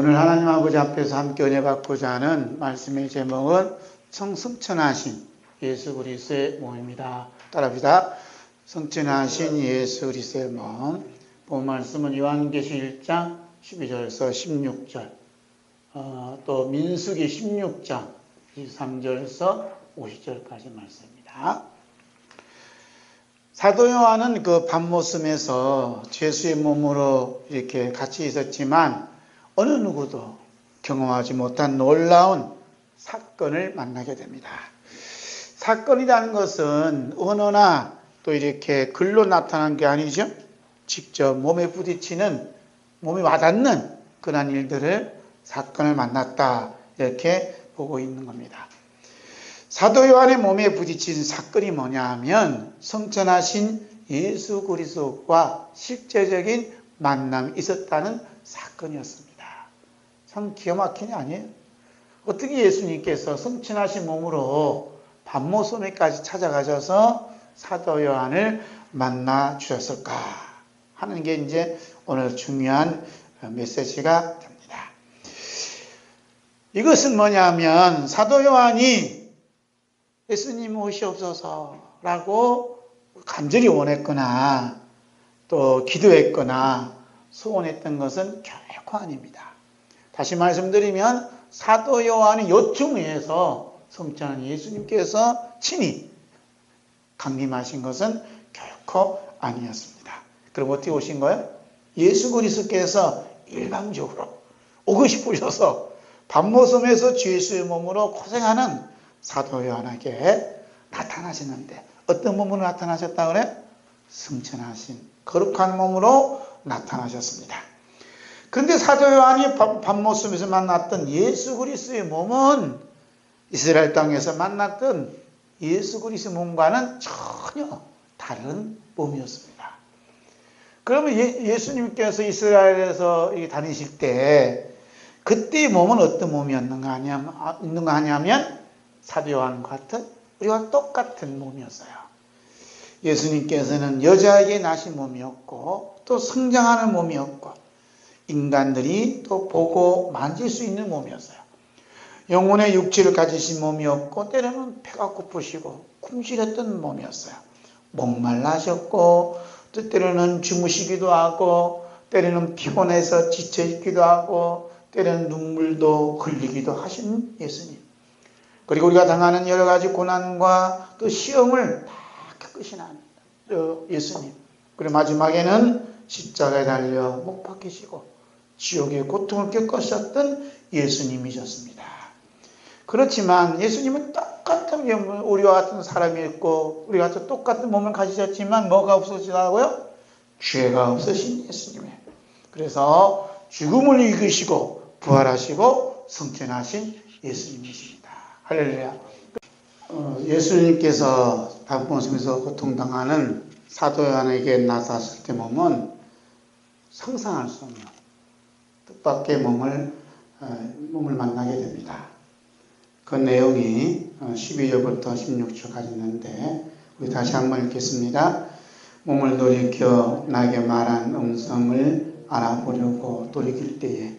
오늘 하나님 아버지 앞에서 함께 은혜 받고자 하는 말씀의 제목은 성승천하신 예수 그리스도의 몸입니다. 따라합시다. 성천하신 예수 그리스도의 몸. 본 말씀은 요한계시 1장 12절에서 16절, 또 민수기 16장 23절에서 50절까지 말씀입니다. 사도 요한은 그 밤모섬에서 예수의 몸으로 이렇게 같이 있었지만 어느 누구도 경험하지 못한 놀라운 사건을 만나게 됩니다. 사건이라는 것은 언어나 또 이렇게 글로 나타난 게 아니죠. 직접 몸에 부딪히는, 몸에 와닿는 그런 일들을 사건을 만났다, 이렇게 보고 있는 겁니다. 사도 요한의 몸에 부딪힌 사건이 뭐냐 하면 성천하신 예수 그리스도와 실제적인 만남이 있었다는 사건이었습니다. 참 기가 막히지 아니에요? 어떻게 예수님께서 성천하신 몸으로 밤모섬에까지 찾아가셔서 사도 요한을 만나 주셨을까 하는 게 이제 오늘 중요한 메시지가 됩니다. 이것은 뭐냐면 사도 요한이 예수님 오시옵소서라고 간절히 원했거나 또 기도했거나 소원했던 것은 결코 아닙니다. 다시 말씀드리면 사도 요한의 요청에 의해서 성천한 예수님께서 친히 강림하신 것은 결코 아니었습니다. 그럼 어떻게 오신 거예요? 예수 그리스도께서 일방적으로 오고 싶으셔서 밤모섬에서 주 예수의 몸으로 고생하는 사도 요한에게 나타나셨는데 어떤 몸으로 나타나셨다고 그래요? 성천하신 거룩한 몸으로 나타나셨습니다. 그런데 사도 요한이 밤모섬에서 만났던 예수 그리스도의 몸은 이스라엘 땅에서 만났던 예수 그리스도의 몸과는 전혀 다른 몸이었습니다. 그러면 예수님께서 이스라엘에서 다니실 때 그때의 몸은 어떤 몸이었는가 하냐면 사도 요한과 같은 우리와 똑같은 몸이었어요. 예수님께서는 여자에게 나신 몸이었고 또 성장하는 몸이었고 인간들이 또 보고 만질 수 있는 몸이었어요. 영혼의 육체를 가지신 몸이었고 때로는 배가 고프시고 굶주렸던 몸이었어요. 목말라셨고 또 때로는 주무시기도 하고 때로는 피곤해서 지쳐있기도 하고 때로는 눈물도 흘리기도 하신 예수님. 그리고 우리가 당하는 여러 가지 고난과 또 시험을 다 겪으신 예수님. 그리고 마지막에는 십자가에 달려 못 박히시고 지옥의 고통을 겪으셨던 예수님이셨습니다. 그렇지만 예수님은 똑같은 우리와 같은 사람이었고 우리와 같은 똑같은 몸을 가지셨지만 뭐가 없으시다고요? 죄가 없으신 예수님이에요. 그래서 죽음을 이기시고 부활하시고 승천하신 예수님이십니다. 할렐루야. 예수님께서 밤모섬에서 고통당하는 사도 요한에게 나타났을 때 몸은 상상할 수 없는 뜻밖의 몸을 만나게 됩니다. 그 내용이 12절부터 16절까지 있는데 우리 다시 한번 읽겠습니다. 몸을 돌이켜 나에게 말한 음성을 알아보려고 돌이킬 때에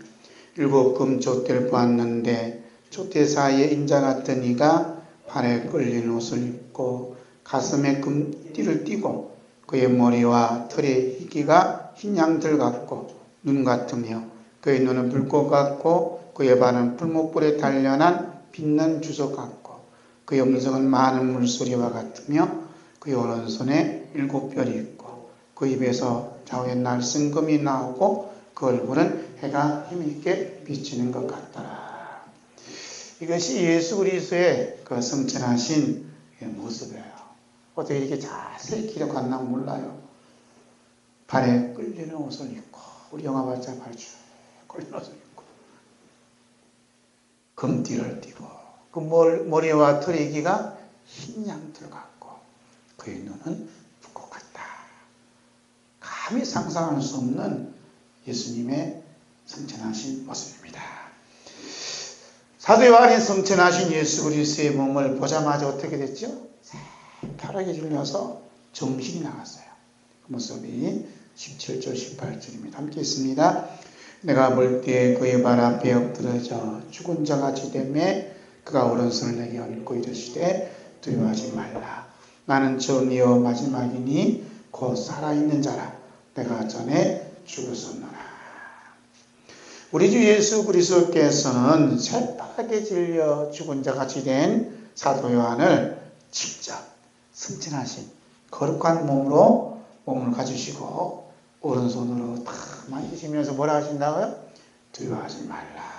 7금 촛대를 보았는데 촛대 사이에 인자 같은 이가 발에 끌린 옷을 입고 가슴에 금띠를 띠고 그의 머리와 털의 희기가 흰 양털 같고 눈 같으며 그의 눈은 불꽃 같고 그의 발은 풀목불에 단련한 빛난 주석 같고 그의 음성은 많은 물소리와 같으며 그의 오른손에 7 별이 있고 그 입에서 좌우에 날쌘금이 나오고 그 얼굴은 해가 힘있게 비치는 것 같더라. 이것이 예수 그리스도의 그 성천하신 모습이에요. 어떻게 이렇게 자세히 기록했나 몰라요. 발에 끌리는 옷을 입고 우리 영화 봤자 발쭉 끌리는 옷을 입고 금띠를 띠고 그 머리와 털의 기가 흰 양털 같고 그의 눈은 불꽃 같다. 감히 상상할 수 없는 예수님의 성천하신 모습입니다. 사도 요한이 성천하신 예수 그리스도의 몸을 보자마자 어떻게 됐죠? 새파랗게 질려서 정신이 나갔어요. 그 모습이 17절 18절입니다. 함께 있습니다. 내가 볼 때 그의 발 앞에 엎드러져 죽은 자같이 되매 그가 오른손을 내게 얹고 이르시되 두려워하지 말라. 나는 처음이요 마지막이니 곧 살아있는 자라. 내가 전에 죽었었노라. 우리 주 예수 그리스도께서는 새파랗게 질려 죽은 자같이 된 사도 요한을 직접 승천하신 거룩한 몸으로 몸을 가지시고 오른손으로 탁 만지시면서 뭐라 하신다고요? 두려워하지 말라.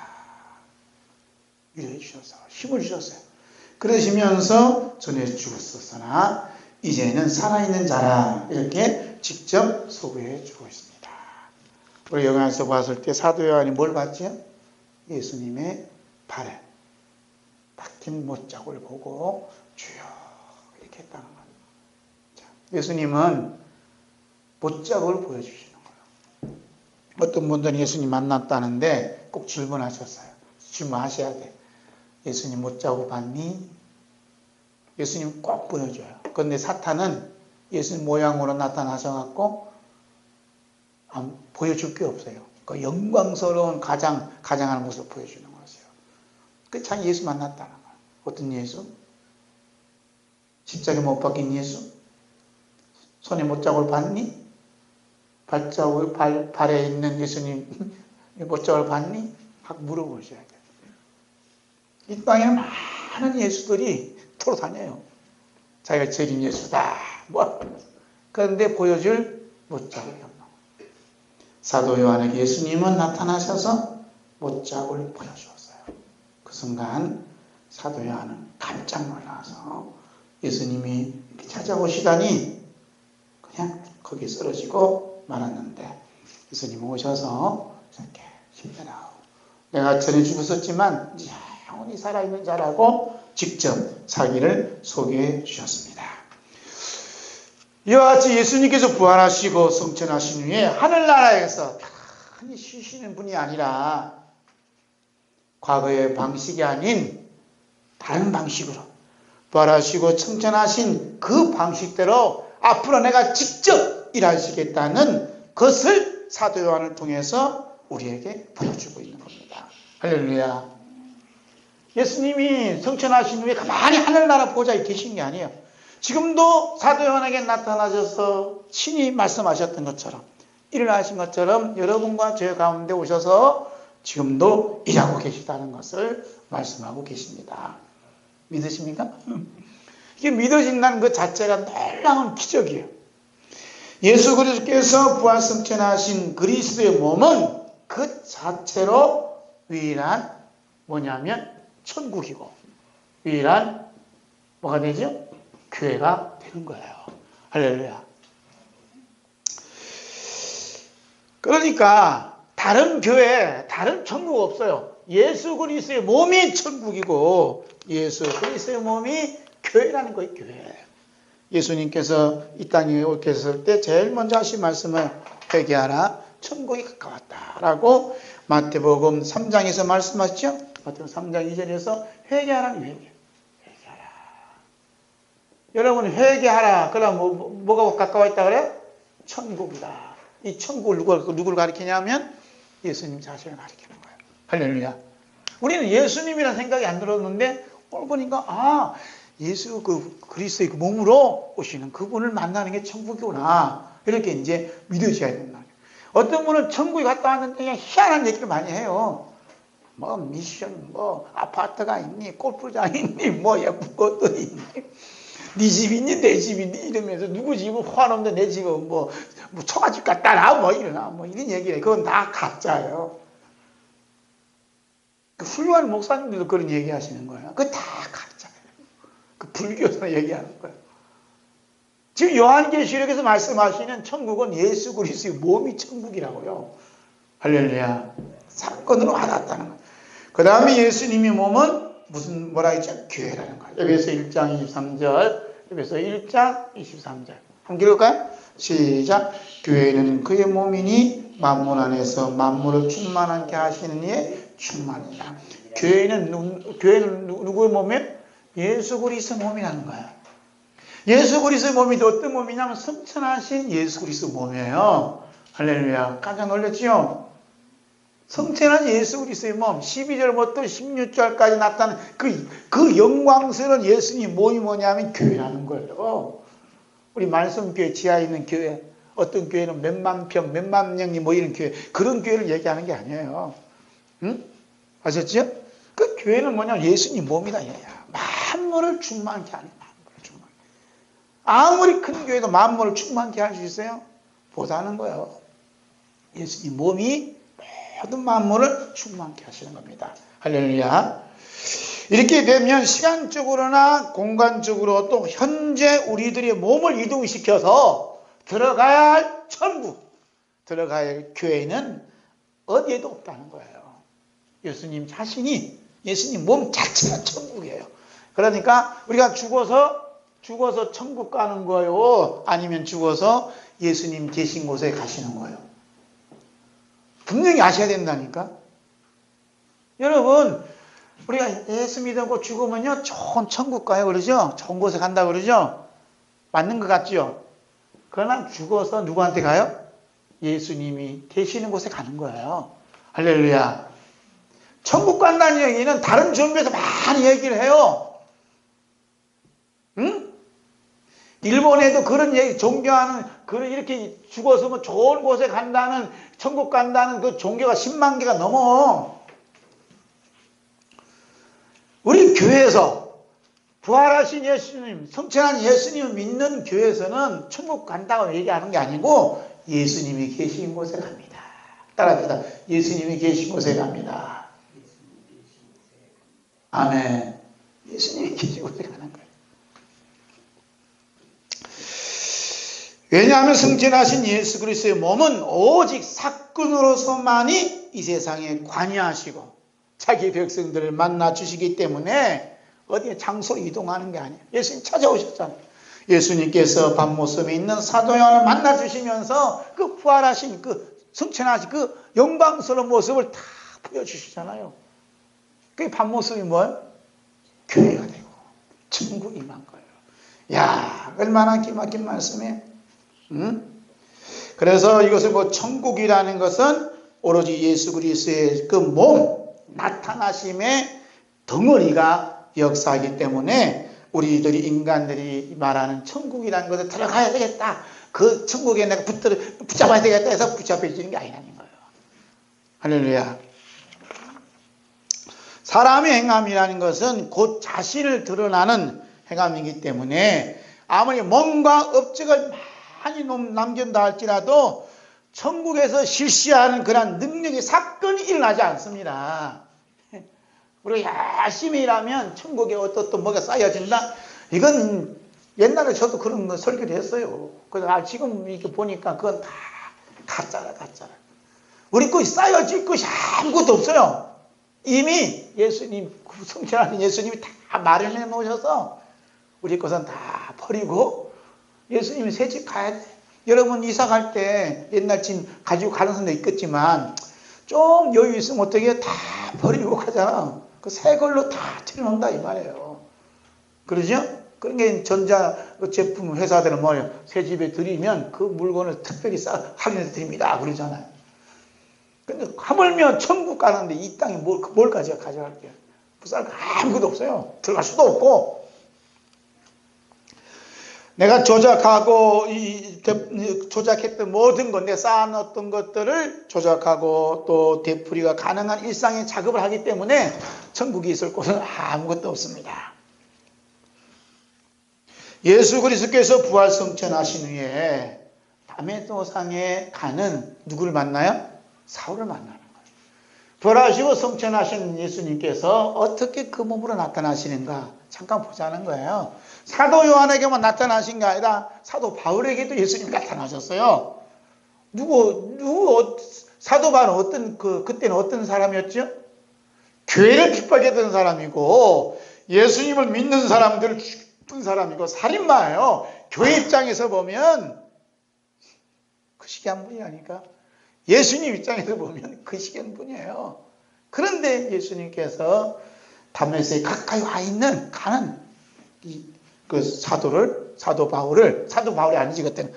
위로해 주셔서 힘을 주셨어요. 그러시면서 전에 죽었었으나 이제는 살아있는 자라 이렇게 직접 소개해 주고 있습니다. 우리 영화에서 봤을 때 사도 요한이 뭘 봤죠? 예수님의 발에 박힌 못자국을 보고 주여 이렇게 했다는 거예요. 자, 예수님은 못자국을 보여주시는 거예요. 어떤 분들은 예수님 만났다는데 꼭 질문하셨어요. 질문하셔야 돼. 예수님 못자국 봤니? 예수님 꼭 보여줘요. 그런데 사탄은 예수님 모양으로 나타나셔갖고 보여줄 게 없어요. 그 영광스러운 가장하는 모습을 보여주는 것이에요. 그 참 예수 만났다는 거예요. 어떤 예수? 십자가에 못 박힌 예수? 손에 못자국을 봤니? 발에 있는 예수님 못자국을 봤니? 하고 물어보셔야 돼요. 이 땅에는 많은 예수들이 돌아다녀요. 자기가 제일 예수다. 그런데 보여줄 못자국이 없는 거예요. 사도 요한에게 예수님은 나타나셔서 못자국을 보여주었어요. 그 순간 사도 요한은 깜짝 놀라서 예수님이 이렇게 찾아오시다니 그냥 거기에 쓰러지고 말았는데 예수님 오셔서 이렇게 힘내라고 내가 전에 죽었었지만 영원히 살아있는 자라고 직접 자기를 소개해 주셨습니다. 이와 같이 예수님께서 부활하시고 승천하신 후에 하늘나라에서 편히 쉬시는 분이 아니라 과거의 방식이 아닌 다른 방식으로 부활하시고 승천하신 그 방식대로 앞으로 내가 직접 일하시겠다는 것을 사도 요한을 통해서 우리에게 보여주고 있는 겁니다. 할렐루야. 예수님이 승천하신 후에 가만히 하늘나라 보좌에 계신 게 아니에요. 지금도 사도 요한에게 나타나셔서 친히 말씀하셨던 것처럼 일어나신 것처럼 여러분과 제 가운데 오셔서 지금도 일하고 계시다는 것을 말씀하고 계십니다. 믿으십니까? 이게 믿어진다는 그 자체가 놀라운 기적이에요. 예수 그리스도께서 부활 승천하신 그리스도의 몸은 그 자체로 유일한 뭐냐면 천국이고 유일한 뭐가 되죠? 교회가 되는 거예요. 할렐루야. 그러니까 다른 교회, 다른 천국 없어요. 예수 그리스도의 몸이 천국이고 예수 그리스도의 몸이 교회라는 거예요. 교회. 예수님께서 이 땅에 오셨을 때 제일 먼저 하신 말씀은 회개하라 천국이 가까웠다라고 마태복음 3장에서 말씀하셨죠. 마태복음 3장 2절에서 회개하라는 회개. 여러분 회개하라. 그럼 뭐가 가까워 있다 그래요? 천국이다. 이 천국을 누구를 가리키냐면 예수님 자신을 가리키는 거예요. 할렐루야. 우리는 예수님이라는 생각이 안 들었는데 오늘 보니까 예수 그리스도의 그 몸으로 오시는 그분을 만나는 게 천국이구나. 이렇게 이제 믿으셔야 된다. 어떤 분은 천국에 갔다 왔는데 그냥 희한한 얘기를 많이 해요. 뭐 미션, 뭐 아파트가 있니, 골프장이 있니, 뭐 예쁜 것도 있니. 네 집 있니 내 집 있니 이러면서 누구 집은 화놓는데 내 집은 뭐 처갓집 같다나 뭐 이런 얘기를 해. 그건 다 가짜예요. 그 훌륭한 목사님들도 그런 얘기 하시는 거예요. 그거 다 가짜예요. 그 불교에서 얘기하는 거예요. 지금 요한계시록에서 말씀하시는 천국은 예수 그리스도의 몸이 천국이라고요. 할렐루야. 사건으로 와닿았다는 거예요. 그 다음에 예수님의 몸은 뭐라 했죠? 교회라는 거예요. 에베소 1장 23절, 에베소 1장 23절. 한번 읽을까요? 시작. 교회는 그의 몸이니 만물 안에서 만물을 충만하게 하시는 이의 충만이다. 교회는 누구의 몸이에요? 예수 그리스도 몸이라는 거예요. 예수 그리스도의 몸이 어떤 몸이냐면 승천하신 예수 그리스도 몸이에요. 할렐루야. 깜짝 놀랐지요? 성천한 예수 그리스도의 몸, 12절부터 16절까지 나타나는 그 영광스러운 예수님 몸이 뭐냐면 교회라는 거예요. 우리 말씀교회 지하에 있는 교회, 어떤 교회는 몇만 평, 몇만 명이 모이는 교회, 그런 교회를 얘기하는 게 아니에요. 응? 아셨죠? 그 교회는 뭐냐면 예수님 몸이다. 얘야. 만물을 충만케 하는, 만물을 충만케. 아무리 큰 교회도 만물을 충만케 할 수 있어요? 못하는 거예요. 예수님 몸이 모든 만물을 충만케 하시는 겁니다. 할렐루야. 이렇게 되면 시간적으로나 공간적으로 또 현재 우리들의 몸을 이동시켜서 들어가야 할 천국, 들어가야 할 교회는 어디에도 없다는 거예요. 예수님 자신이, 예수님 몸 자체가 천국이에요. 그러니까 우리가 죽어서 천국 가는 거예요? 아니면 죽어서 예수님 계신 곳에 가시는 거예요? 분명히 아셔야 된다니까. 여러분, 우리가 예수 믿고 죽으면요, 좋은 천국 가요, 그러죠? 좋은 곳에 간다 그러죠? 맞는 것 같죠? 그러나 죽어서 누구한테 가요? 예수님이 계시는 곳에 가는 거예요. 할렐루야. 천국 간다는 얘기는 다른 종교에서 많이 얘기를 해요. 응? 일본에도 그런 얘기, 종교하는, 그런 이렇게 죽어서 뭐 좋은 곳에 간다는, 천국 간다는 그 종교가 10만 개가 넘어. 우리 교회에서 부활하신 예수님, 성천한 예수님을 믿는 교회에서는 천국 간다고 얘기하는 게 아니고 예수님이 계신 곳에 갑니다. 따라합시다. 예수님이 계신 곳에 갑니다. 아멘. 예수님이 계신 곳에 가는 거예요. 왜냐하면 성천하신 예수 그리스도의 몸은 오직 사건으로서만이 이 세상에 관여하시고 자기 백성들을 만나 주시기 때문에 어디에 장소로 이동하는 게 아니에요. 예수님 찾아오셨잖아요. 예수님께서 밤모섬에 있는 사도 요한을 만나 주시면서 그 부활하신 그 성천하신 그 영광스러운 모습을 다 보여주시잖아요. 그게 밤모섬이 뭐예요? 교회가 되고 천국이 임한 거예요. 야, 얼마나 기막힌 말씀이에요. 그래서 이것을 뭐 천국이라는 것은 오로지 예수 그리스도의 그 몸, 나타나심의 덩어리가 역사하기 때문에 우리들이 인간들이 말하는 천국이라는 것에 들어가야 되겠다. 그 천국에 내가 붙잡아야 되겠다 해서 붙잡혀지는 게 아니라는 거예요. 할렐루야. 사람의 행함이라는 것은 곧 자신을 드러나는 행함이기 때문에 아무리 몸과 업적을 많이 남긴다 할지라도 천국에서 실시하는 그런 능력의 사건이 일어나지 않습니다. 우리가 열심히 일하면 천국에 어떻든 뭐가 쌓여진다? 이건 옛날에 저도 그런 거 설교를 했어요. 그래서 지금 이렇게 보니까 그건 다 가짜라, 가짜라. 우리 것이 쌓여질 것이 아무것도 없어요. 이미 예수님, 성천하신 예수님이 다 마련해 놓으셔서 우리 것은 다 버리고 예수님이 새 집 가야 돼. 여러분 이사 갈 때 옛날 집 가지고 가는 사람도 있겠지만 좀 여유 있으면 어떻게 다 버리고 가잖아. 그 새 걸로 다 채워놓는다 이 말이에요. 그러죠? 그런 게 전자 제품 회사들은 뭐예요? 새 집에 들이면 그 물건을 특별히 할인해서 드립니다. 그러잖아요. 근데 하물며 천국 가는데 이 땅에 뭘 가져갈게요? 부쌀 거 아무것도 없어요. 들어갈 수도 없고. 내가 조작하고 조작했던 모든 것, 내가 쌓아놓았던 것들을 조작하고 또 되풀이가 가능한 일상의 작업을 하기 때문에 천국이 있을 곳은 아무것도 없습니다. 예수 그리스도께서 부활 성천하신 후에 담의 도상에 가는 누구를 만나요? 사울을 만나는 거예요. 부활하시고 성천하신 예수님께서 어떻게 그 몸으로 나타나시는가 잠깐 보자는 거예요. 사도 요한에게만 나타나신 게 아니라 사도 바울에게도 예수님이 나타나셨어요. 사도 바울은 그때는 어떤 사람이었죠? 교회를 핍박했던 사람이고 예수님을 믿는 사람들을 죽였던 사람이고 살인마예요. 교회 입장에서 보면 그 시기한 분이라니까. 예수님 입장에서 보면 그 시기한 분이에요. 그런데 예수님께서 다메섹에 가까이 와 있는 가는 그 사도 바울이 아니지 그때는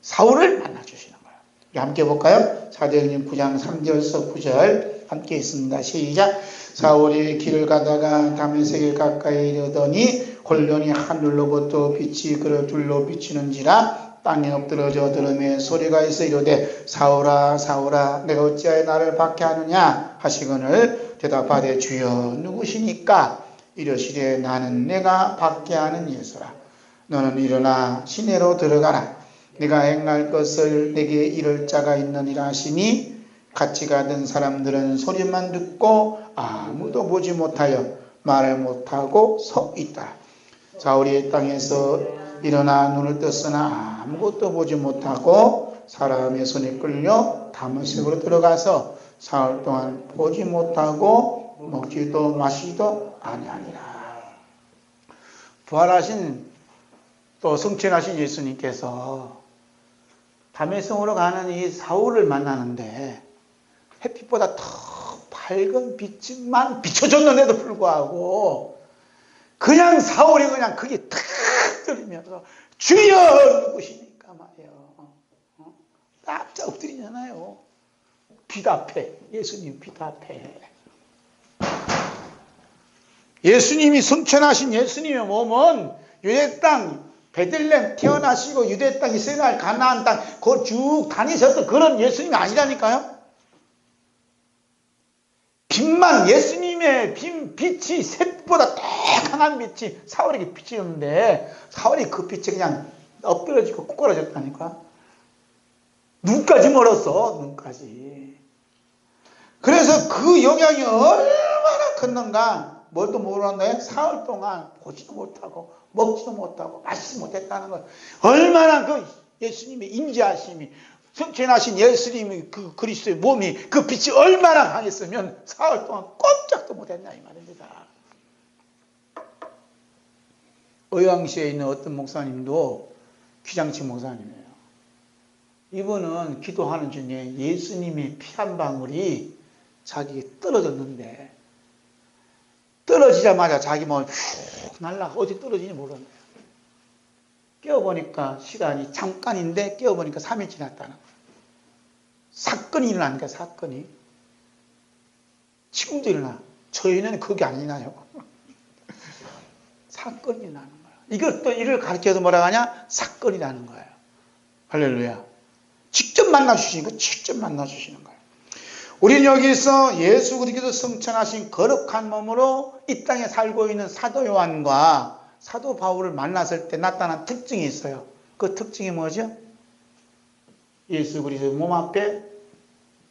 사울을 만나 주시는 거예요. 우리 함께 볼까요? 사도행전 9장 3절에서 9절 함께 있습니다. 시작. 사울이 길을 가다가 다메섹에 가까이 이르더니 홀련히 하늘로부터 빛이 그를 둘러 비치는지라 땅에 엎드러져 들음에 소리가 있어 이르되 사울아 사울아 내가 어찌하여 나를 박해하느냐 하시거늘 대답하되 주여 누구시니까 이르시되 나는 내가 박해하는 예수라. 너는 일어나 시내로 들어가라. 네가 행할 것을 내게 이를 자가 있느니라 하시니 같이 가던 사람들은 소리만 듣고 아무도 보지 못하여 말을 못하고 서 있다. 사울이 땅에서 일어나 눈을 떴으나 아무것도 보지 못하고 사람의 손에 끌려 다메섹으로 들어가서 사흘 동안 보지 못하고 먹지도 마시지도 아니하니라. 부활하신 또 승천하신 예수님께서 다메섹으로 가는 이 사울을 만나는데 햇빛보다 더 밝은 빛만 비춰줬는데도 불구하고 그냥 사울이 그냥 그게 탁 들리면서 주여 누구시니까 말이에요. 깜짝 엎드리잖아요. 빛 앞에, 예수님 빛 앞에. 예수님이 승천하신 예수님의 몸은 유대 땅 베들레헴 태어나시고 유대 땅 이스라엘 가나안 땅 그 쭉 다니셨던 그런 예수님이 아니라니까요. 빛만 예수님의 빛이 셋보다 더 강한 빛이 사울에게 비치는데 사울이 그 빛에 그냥 엎드려지고 꼬꾸라졌다니까. 눈까지 멀었어. 눈까지. 그래서 그 영향이 얼마나 컸는가. 뭘도 모르는데 사흘 동안 보지도 못하고 먹지도 못하고 마시지 못했다는 걸. 얼마나 그 예수님의 인자하심이 승천하신 예수님의 그 그리스도의 몸이 그 빛이 얼마나 강했으면 사흘 동안 꼼짝도 못했나 이 말입니다. 의왕시에 있는 어떤 목사님도 귀장치 목사님이에요. 이분은 기도하는 중에 예수님의 피 한 방울이 자기에 떨어졌는데 떨어지자마자 자기 몸이 쭉 날아가 어디 떨어지는지 모르는 거예요. 깨어보니까 시간이 잠깐인데 깨어보니까 3일 지났다는 거예요. 사건이 일어나는 거야. 사건이. 지금도 일어나. 저희는 그게 아니나요. 사건이 일어나는 거야. 이걸 또 이를 가르쳐서 뭐라고 하냐? 사건이라는 거예요. 할렐루야. 직접 만나주시는 거 직접 만나주시는 거예요. 우리는 여기서 예수 그리스도 승천하신 거룩한 몸으로 이 땅에 살고 있는 사도 요한과 사도 바울을 만났을 때 나타난 특징이 있어요. 그 특징이 뭐죠? 예수 그리스도 몸 앞에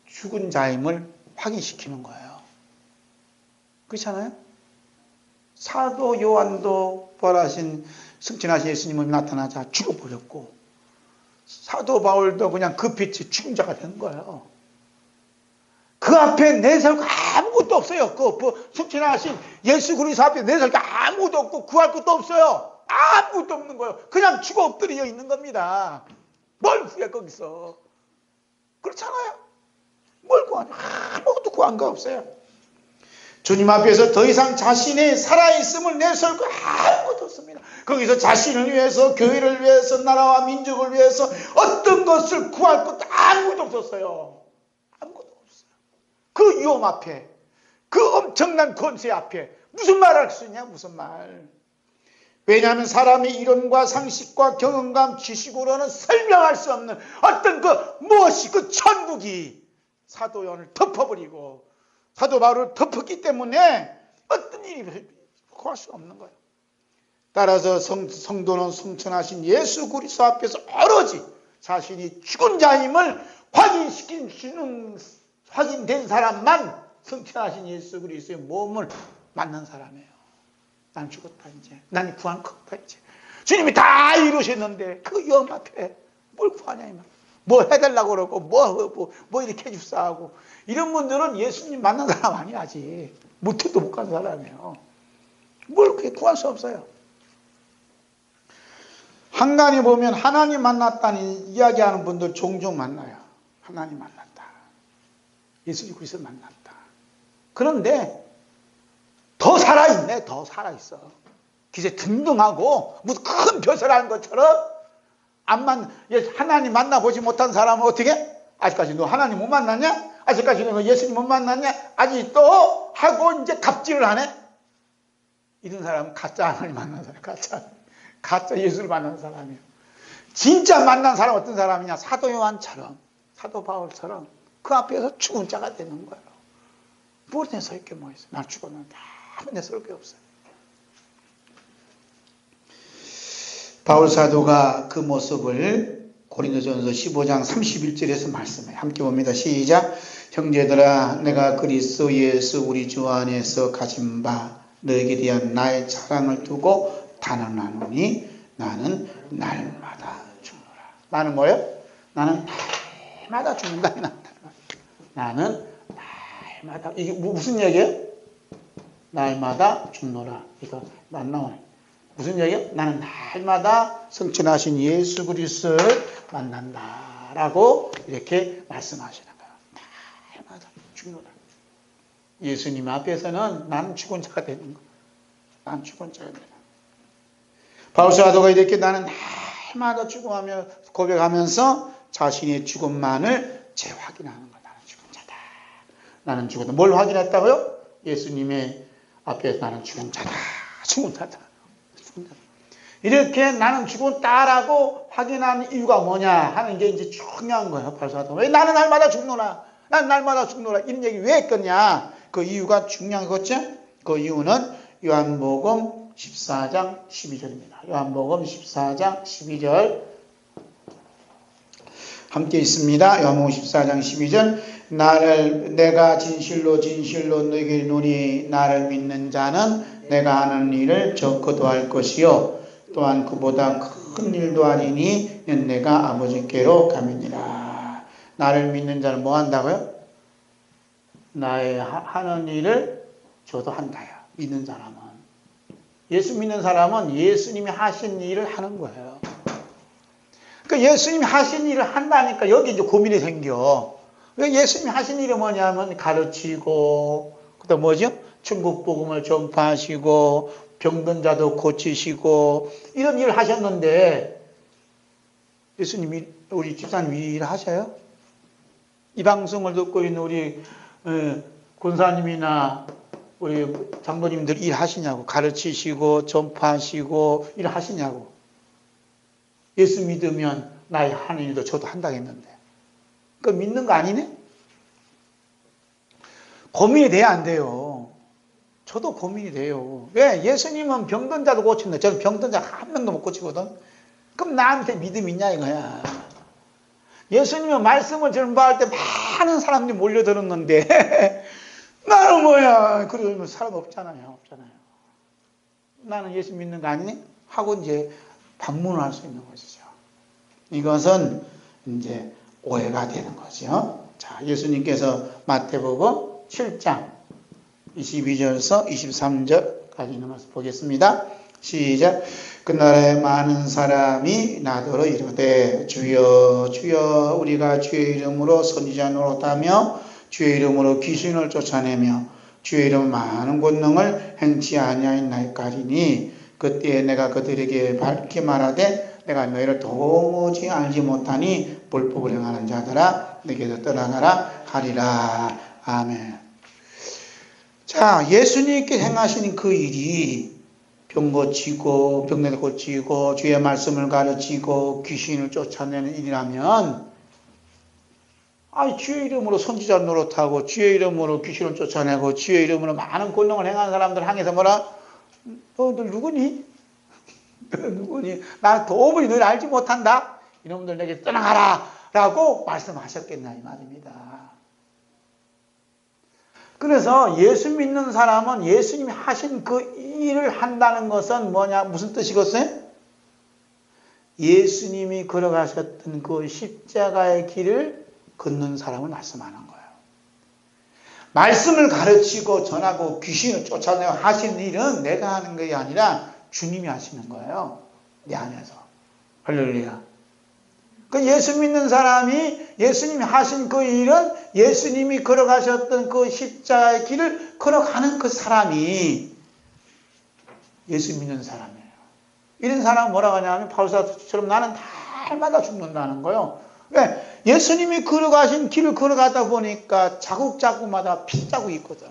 죽은 자임을 확인시키는 거예요. 그렇잖아요? 사도 요한도 부활하신 승천하신 예수님을 나타나자 죽어버렸고 사도 바울도 그냥 그 빛이 죽은 자가 된 거예요. 그 앞에 내세울 거 아무것도 없어요. 그 승천하신 예수 그리스도 앞에 내세울 거 아무것도 없고 구할 것도 없어요. 아무것도 없는 거예요. 그냥 죽어 엎드려 있는 겁니다. 뭘 구해 거기서. 그렇잖아요. 뭘 구하냐. 아무것도 구한 거 없어요. 주님 앞에서 더 이상 자신의 살아있음을 내세울 거 아무것도 없습니다. 거기서 자신을 위해서 교회를 위해서 나라와 민족을 위해서 어떤 것을 구할 것도 아무것도 없었어요. 아무것도 없어요. 그 위험 앞에 그 엄청난 권세 앞에 무슨 말 할 수 있냐. 무슨 말. 왜냐하면 사람의 이론과 상식과 경험과 지식으로는 설명할 수 없는 어떤 그 무엇이 그 천국이 사도 요한을 덮어버리고 사도 바울을 덮었기 때문에 어떤 일이 구할 수 없는 거예요. 따라서 성도는 승천하신 예수 그리스도 앞에서 오로지 자신이 죽은 자임을 확인된 사람만 승천하신 예수 그리스도의 몸을 만난 사람이에요. 난 죽었다 이제. 난 구한 거 없다 이제. 주님이 다 이루셨는데 그 위험 앞에 뭘 구하냐 이 말. 뭐 해달라고 그러고 뭐 이렇게 해줍사 하고 이런 분들은 예수님 만난 사람 아니야 아직. 못해도 못 간 사람이에요. 뭘 그렇게 구할 수 없어요. 한간에 보면 하나님 만났다는 이야기하는 분들 종종 만나요. 하나님 만났다. 예수 그리스도를 만났다. 그런데 더 살아있네. 더 살아있어. 기세 등등하고 무슨 큰 벼슬 하는 것처럼 하나님 만나보지 못한 사람은 어떻게? 아직까지 너 하나님 못 만났냐? 아직까지는 예수님 못 만났냐? 아직도 하고 이제 갑질을 하네? 이런 사람은 가짜 하나님 만난 사람, 가짜 예수를 만난 사람이에요. 진짜 만난 사람 어떤 사람이냐? 사도 요한처럼, 사도 바울처럼 그 앞에서 죽은 자가 되는 거예요. 뭘 내서 있게 뭐 있어? 날 죽었는데 아무 내서 올 게 없어요. 바울 사도가 그 모습을 고린도전서 15장 31절에서 말씀해요. 함께 봅니다. 시작. 형제들아, 내가 그리스도 예수 우리 주 안에서 가진 바 너에게 대한 나의 자랑을 두고 단언하노니 나는 날마다 죽노라. 나는 뭐예요? 나는 날마다 죽는다. 나는 날마다. 이게 무슨 얘기예요? 날마다 죽노라. 이거 안 나오네. 무슨 얘기예요? 나는 날마다 성천하신 예수 그리스도를 만난다라고 이렇게 말씀하시는 거예요. 날마다 죽노라. 예수님 앞에서는 나는 죽은 자가 되는 거예요. 나는 죽은 자가 되는 거예요. 바울 사도가 이렇게 나는 날마다 죽어가며 고백하면서 자신의 죽음만을 재확인하는 거예요. 나는 죽은 자다. 나는 죽었다. 뭘 확인했다고요? 예수님의 앞에서 나는 죽은 자다. 죽은 자다. 이렇게 나는 죽었다라고 확인한 이유가 뭐냐 하는 게 이제 중요한 거예요. 바울 사도. 왜 나는 날마다 죽노라. 나는 날마다 죽노라. 이런 얘기 왜 했겠냐. 그 이유가 중요한 거죠. 그 이유는 요한복음 14장 12절입니다. 요한복음 14장 12절 함께 있습니다. 요한복음 14장 12절 내가 진실로 너에게 이르노니 나를 믿는 자는 내가 하는 일을 저 그도 할 것이요 또한 그보다 큰 일도 하리니 내가 아버지께로 가미니라. 나를 믿는 자는 뭐 한다고요? 나의 하는 일을 저도 한다요. 믿는 사람은. 예수 믿는 사람은 예수님이 하신 일을 하는 거예요. 그러니까 예수님이 하신 일을 한다니까 여기 이제 고민이 생겨. 예수님이 하신 일이 뭐냐면 가르치고, 그다음 뭐죠? 천국 복음을 전파하시고, 병든 자도 고치시고, 이런 일을 하셨는데, 예수님이 우리 집사님 이 일을 하셔요? 이 방송을 듣고 있는 우리 권사님이나 우리 장로님들 일하시냐고, 가르치시고 전파하시고 일하시냐고. 예수 믿으면 나의 하는 일도 저도 한다고 했는데 그 믿는 거 아니네? 고민이 돼야 안 돼요. 저도 고민이 돼요. 왜? 예수님은 병든 자도 고친다. 저는 병든 자 한 명도 못 고치거든. 그럼 나한테 믿음 있냐 이거야. 예수님은 말씀을 전파할 때 많은 사람들이 몰려들었는데 나는 뭐야? 그러면 사람 없잖아요. 나는 예수 믿는 거 아니니? 하고 이제 반문을 할 수 있는 것이죠. 이것은 이제 오해가 되는 거죠. 자, 예수님께서 마태복음 7장 22절에서 23절까지 있는 말씀 보겠습니다. 시작. 그날에 많은 사람이 나더러 이르되 주여 주여 우리가 주의 이름으로 선지자 노릇하며 주의 이름으로 귀신을 쫓아내며 주의 이름 많은 권능을 행치 아니하였나이까리니 그때에 내가 그들에게 밝히 말하되 내가 너희를 도무지 알지 못하니 불법을 행하는 자들아 내게서 떠나가라 하리라. 아멘. 자, 예수님께 행하시는 그 일이 병 고치고 병내를 고치고 주의 말씀을 가르치고 귀신을 쫓아내는 일이라면 주의 이름으로 선지자 노릇하고 주의 이름으로 귀신을 쫓아내고 주의 이름으로 많은 권능을 행하는 사람들 향해서 뭐라? 너 누구니? 너 누구니? 나 도무지 너를 알지 못한다. 이놈들 내게 떠나가라 라고 말씀하셨겠나 이 말입니다. 그래서 예수 믿는 사람은 예수님이 하신 그 일을 한다는 것은 뭐냐? 무슨 뜻이겠어요? 예수님이 걸어가셨던 그 십자가의 길을 걷는 사람을 말씀하는 거예요. 말씀을 가르치고 전하고 귀신을 쫓아내고 하신 일은 내가 하는 것이 아니라 주님이 하시는 거예요. 내 안에서. 할렐루야. 그 예수 믿는 사람이 예수님이 하신 그 일은 예수님이 걸어가셨던 그 십자가의 길을 걸어가는 그 사람이 예수 믿는 사람이에요. 이런 사람은 뭐라고 하냐면 바울사도처럼 나는 날마다 죽는다는 거예요. 왜? 예수님이 걸어가신 길을 걸어가다 보니까 자국자국마다 핏자국이 있거든.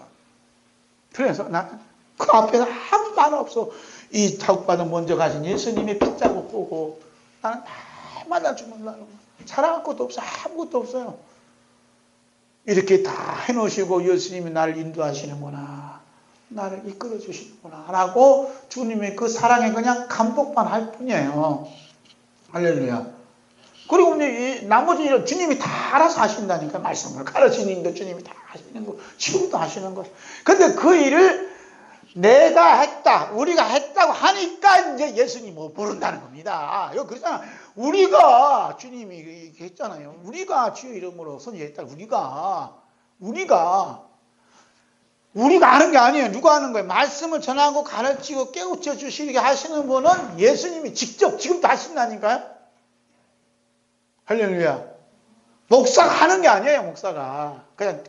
그래서 나는 그 앞에서 아무 말 없어. 이 자국바다 먼저 가신 예수님의 핏자국 보고 나는 날마다 주물러는 거야. 자랑할 것도 없어. 아무것도 없어요. 이렇게 다 해놓으시고 예수님이 나를 인도하시는구나. 나를 이끌어 주시는구나. 라고 주님의 그 사랑에 그냥 감독만 할 뿐이에요. 할렐루야. 그리고 이제 나머지 일은 주님이 다 알아서 하신다니까. 말씀을 가르치는 일도 주님이 다 하시는 거. 지금도 하시는 거. 근데 그 일을 내가 했다, 우리가 했다고 하니까 이제 예수님 뭐 부른다는 겁니다. 여기 그러잖아. 우리가, 주님이 이렇게 했잖아요. 우리가 주의 이름으로 선지했다. 우리가 하는 게 아니에요. 누가 하는 거예요? 말씀을 전하고 가르치고 깨우쳐 주시게 하시는 분은 예수님이 직접 지금도 하신다니까요. 할렐루야. 목사가 하는 게 아니에요. 목사가 그냥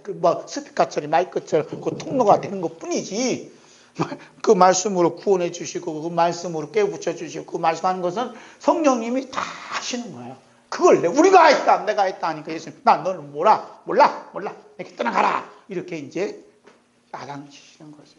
스피커처럼 마이크처럼 그 통로가 되는 것 뿐이지. 그 말씀으로 구원해 주시고 그 말씀으로 깨우쳐 주시고 그 말씀하는 것은 성령님이 다 하시는 거예요. 그걸 우리가 했다, 내가 했다 하니까 예수님, 나 너는 몰라 이렇게 떠나가라, 이렇게 이제 야단치시는 거죠.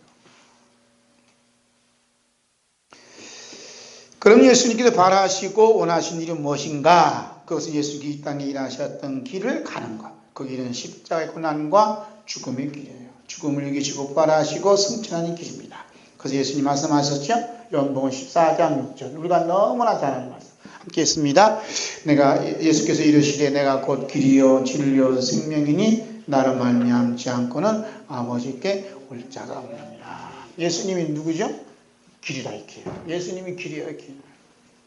그럼 예수님께서 바라시고 원하신 일은 무엇인가? 그것은 예수님이 이 땅에 일하셨던 길을 가는 것. 그 길은 십자가의 고난과 죽음의 길이에요. 죽음을 이기시고 바라시고 승천하는 길입니다. 그래서 예수님 말씀하셨죠? 요한복음 14장 6절. 우리가 너무나 잘 아는 말씀. 함께 했습니다. 예수께서 이르시되 내가 곧 길이요 진리요 생명이니 나로 말미암지 않고는 아버지께 올 자가 없느니라. 예수님이 누구죠? 길이다 이렇게. 예수님이 길이에요. 길.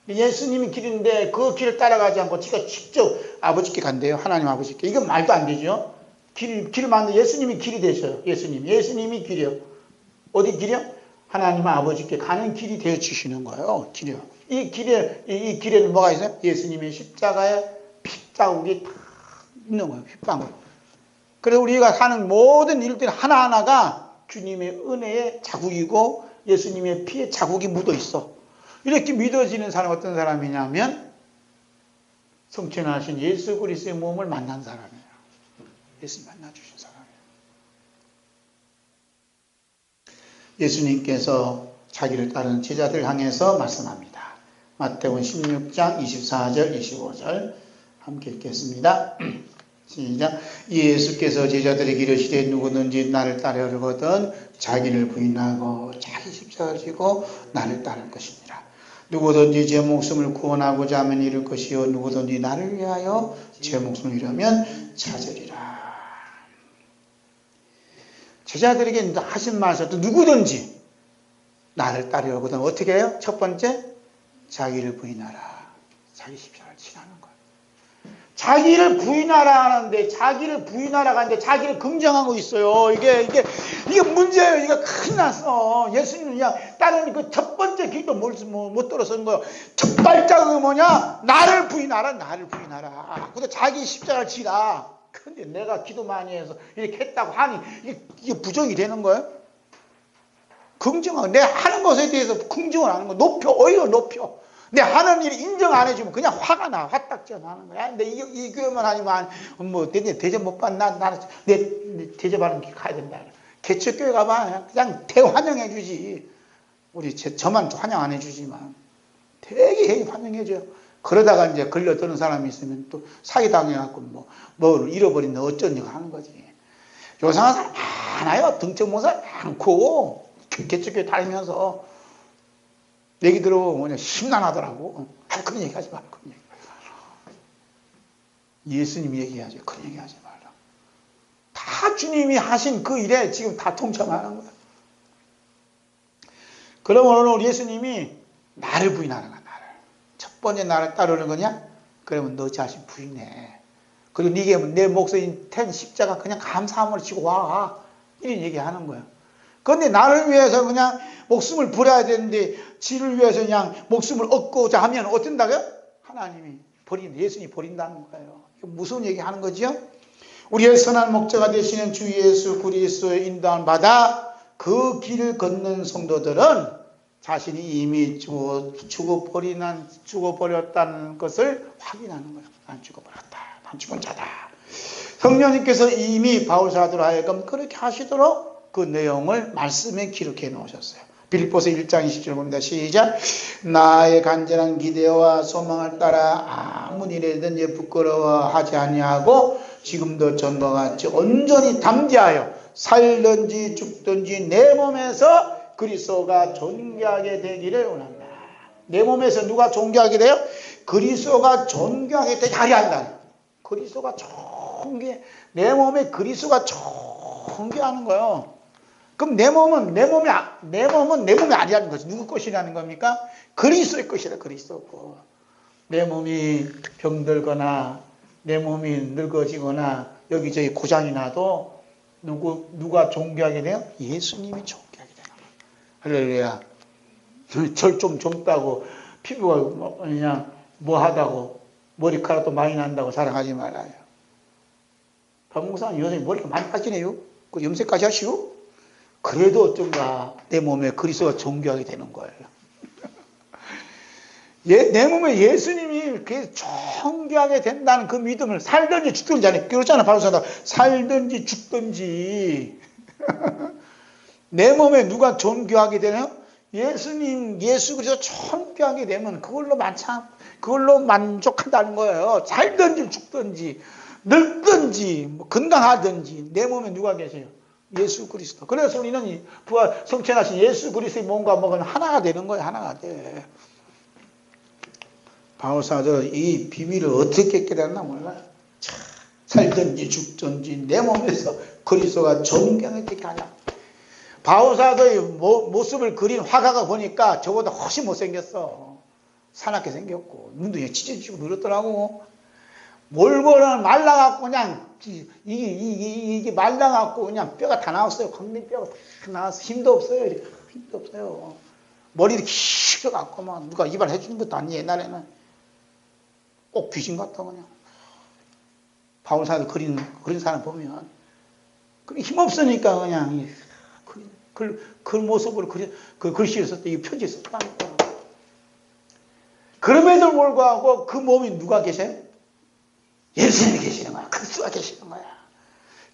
예수님이 길인데 그 길을 따라가지 않고 지가 직접 아버지께 간대요. 하나님 아버지께. 이건 말도 안 되죠. 길을 만든 예수님이 길이 되셔요. 예수님이 길이요. 어디 길이요? 하나님 아버지께 가는 길이 되어 주시는 거예요. 길이요. 이 길에는 뭐가 있어요? 예수님의 십자가에 핏자국이 다 있는 거예요. 핏방울. 그래서 우리가 하는 모든 일들 하나하나가 주님의 은혜의 자국이고 예수님의 피의 자국이 묻어 있어. 이렇게 믿어지는 사람 어떤 사람이냐면 성천하신 예수 그리스도의 몸을 만난 사람이에요. 예수님 만나주신 사람이에요. 예수님께서 자기를 따르는 제자들 향해서 말씀합니다. 마태복음 16장 24절 25절 함께 읽겠습니다. 시작. 예수께서 제자들에게 이르시되 누구든지 나를 따르려거든 자기를 부인하고 자기 십자가를 지고 나를 따를 것이니라. 누구든지 제 목숨을 구원하고자 하면 잃을 것이요 누구든지 나를 위하여 제 목숨을 잃으면 찾으리라. 제자들에게 하신 말씀도 누구든지 나를 따르려거든 어떻게 해요? 첫 번째, 자기를 부인하라. 자기 십자가를 지라는 거예요. 자기를 부인하라 하는데 자기를 부인하라고 하는데 자기를 긍정하고 있어요. 이게 문제예요. 이거 큰일 났어. 예수님은 그냥 다른 그 첫 번째 길도 못 들어서는 거예요. 첫 발자국이 뭐냐? 나를 부인하라. 근데 자기 십자가를 지라. 근데 내가 기도 많이 해서 이렇게 했다고 하니 이게 부정이 되는 거예요? 긍정하고 내 하는 것에 대해서 긍정을 하는 거 오히려 높여. 내 하는 일 인정 안 해주면 그냥 화가 나. 화딱지가 나는 거야. 근데 이 교회만 아니면 뭐 대접 못 받나? 나는 내 대접하는 길 가야 된다. 개척교회 가봐. 그냥 대환영해 주지. 저만 환영 안 해주지만 되게 환영해줘요. 그러다가 이제 걸려드는 사람이 있으면 또 사기당해갖고 뭐 잃어버린다 어쩌냐고 하는 거지. 요상한 사람 많아요. 등짝 모사 많고 개척교회 다니면서 얘기 들어보면 그냥 심란하더라고. 그런 얘기 하지 말라. 그런 얘기. 예수님 얘기하지. 그런 얘기 하지 말라. 다 주님이 하신 그 일에 지금 다 동참하는 거야. 그러면 오늘 예수님이 나를 부인하는 거야. 첫 번째 나를 따르는 거냐? 그러면 너 자신 부인해. 그리고 네게 내 목소리 텐 십자가 그냥 감사함으로 지고 와. 이런 얘기하는 거야. 그런데 나를 위해서 그냥 목숨을 버려야 되는데 지를 위해서 그냥 목숨을 얻고자 하면 어쩐다고요? 하나님이 예수님이 버린다는 거예요. 무슨 얘기하는 거죠? 우리의 선한 목자가 되시는 주 예수 그리스도의 인도함을 받아 그 길을 걷는 성도들은 자신이 이미 죽어버렸다는 것을 확인하는 거예요. 난 죽어버렸다. 난 죽은 자다. 성령님께서 이미 바울사도로 하여금 그렇게 하시도록 그 내용을 말씀에 기록해 놓으셨어요. 빌립보서 1장 20절 봅니다. 시작. 나의 간절한 기대와 소망을 따라 아무 일에든지 부끄러워하지 아니하고 지금도 전과 같이 온전히 담대하여 살든지 죽든지 내 몸에서 그리스도가 존귀하게 되기를 원한다. 내 몸에서 누가 존귀하게 돼요? 그리스도가 존귀하게 되게 한다. 그리스도가 존귀해. 내 몸에 그리스도가 존귀하는 거예요. 그럼 내 몸은 내 몸이 아니라는 거지. 누구 것이라는 겁니까? 그리스도의 것이라. 그리스도 거. 내 몸이 병들거나 내 몸이 늙어지거나 여기저기 고장이 나도 누가 존귀하게 돼요? 예수님이 존귀하게 되는 거예요. 할렐루야. 절 좀 젊다고 피부가 그냥 뭐하다고 머리카락도 많이 난다고 자랑하지 말아요. 박목사님 요새 머리가 많이 빠지네요. 그 염색까지 하시고 그래도 어쩐가 내 몸에 그리스도가 존귀하게 되는 거예요. 내 몸에 예수님이 존귀하게 된다는 그 믿음을 살든지 죽든지 그렇잖아. 바울사도 살든지 죽든지 내 몸에 누가 존귀하게 되나요? 예수님, 예수 그리스도 존귀하게 되면 그걸로 만족한다는 거예요. 살든지 죽든지 늙든지 뭐 건강하든지 내 몸에 누가 계세요? 예수 그리스도. 그래서 우리는 부활 성천하신 예수 그리스도의 몸과 먹은 하나가 되는 거예요. 하나가 돼. 바울사도 이 비밀을 어떻게 깨달았나 몰라요. 살든지 죽든지 내 몸에서 그리스도가 존귀하게 되게 하냐. 바울사도의 모습을 그린 화가가 보니까 저보다 훨씬 못생겼어. 사납게 생겼고 눈도 찢어지고 늘었더라고. 몰골은 말라갖고 그냥 이게 말라갖고 그냥 뼈가 다 나왔어요. 광대뼈가 다 나와서 힘도 없어요. 이렇게 힘도 없어요. 머리를 길어갖고 막 누가 이발 해주는 것도 아니에요. 옛날에는 꼭 귀신 같아 그냥. 바울사도 그린 사람 보면 힘 없으니까 그냥 그 모습으로 그 글씨를 썼다. 이 편지를 썼다니까. 그럼에도 불구하고 그 몸이 누가 계세요? 예수님이 계시는 거야. 그리스도가 계시는 거야.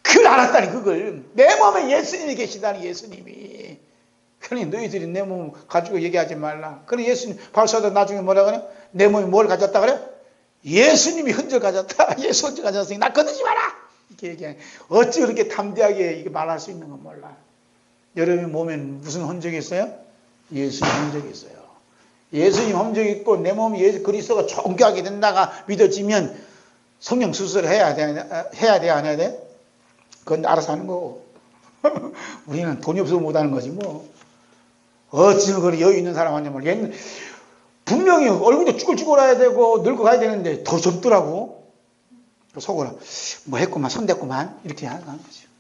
그걸 알았다니 그걸. 내 몸에 예수님이 계시다니 예수님이. 그러니 너희들이 내 몸 가지고 얘기하지 말라. 그러니 예수님 바울사도 나중에 뭐라 그래? 내 몸이 뭘 가졌다 그래? 예수님이 흔적 가졌다. 예수 흔적 가졌으니 나 건드지 마라. 이렇게 얘기해. 어찌 그렇게 담대하게 이게 말할 수 있는 건 몰라. 여러분 몸엔 무슨 흔적이 있어요? 예수님 흔적이 있어요. 예수님 흔적이 있고 내 몸이 예수 그리스도가 존귀하게 된다가 믿어지면 성령 수술을 해야 돼, 안 해야 돼? 그건 알아서 하는 거고. 우리는 돈이 없어서 못하는 거지 뭐. 어찌 그런 여유 있는 사람 하냐면 얘는 분명히 얼굴도 쭈글쭈글해야 되고 늙어가야 되는데 더 젊더라고. 속으로 뭐 했구만 손댔구만 이렇게 하는 거지.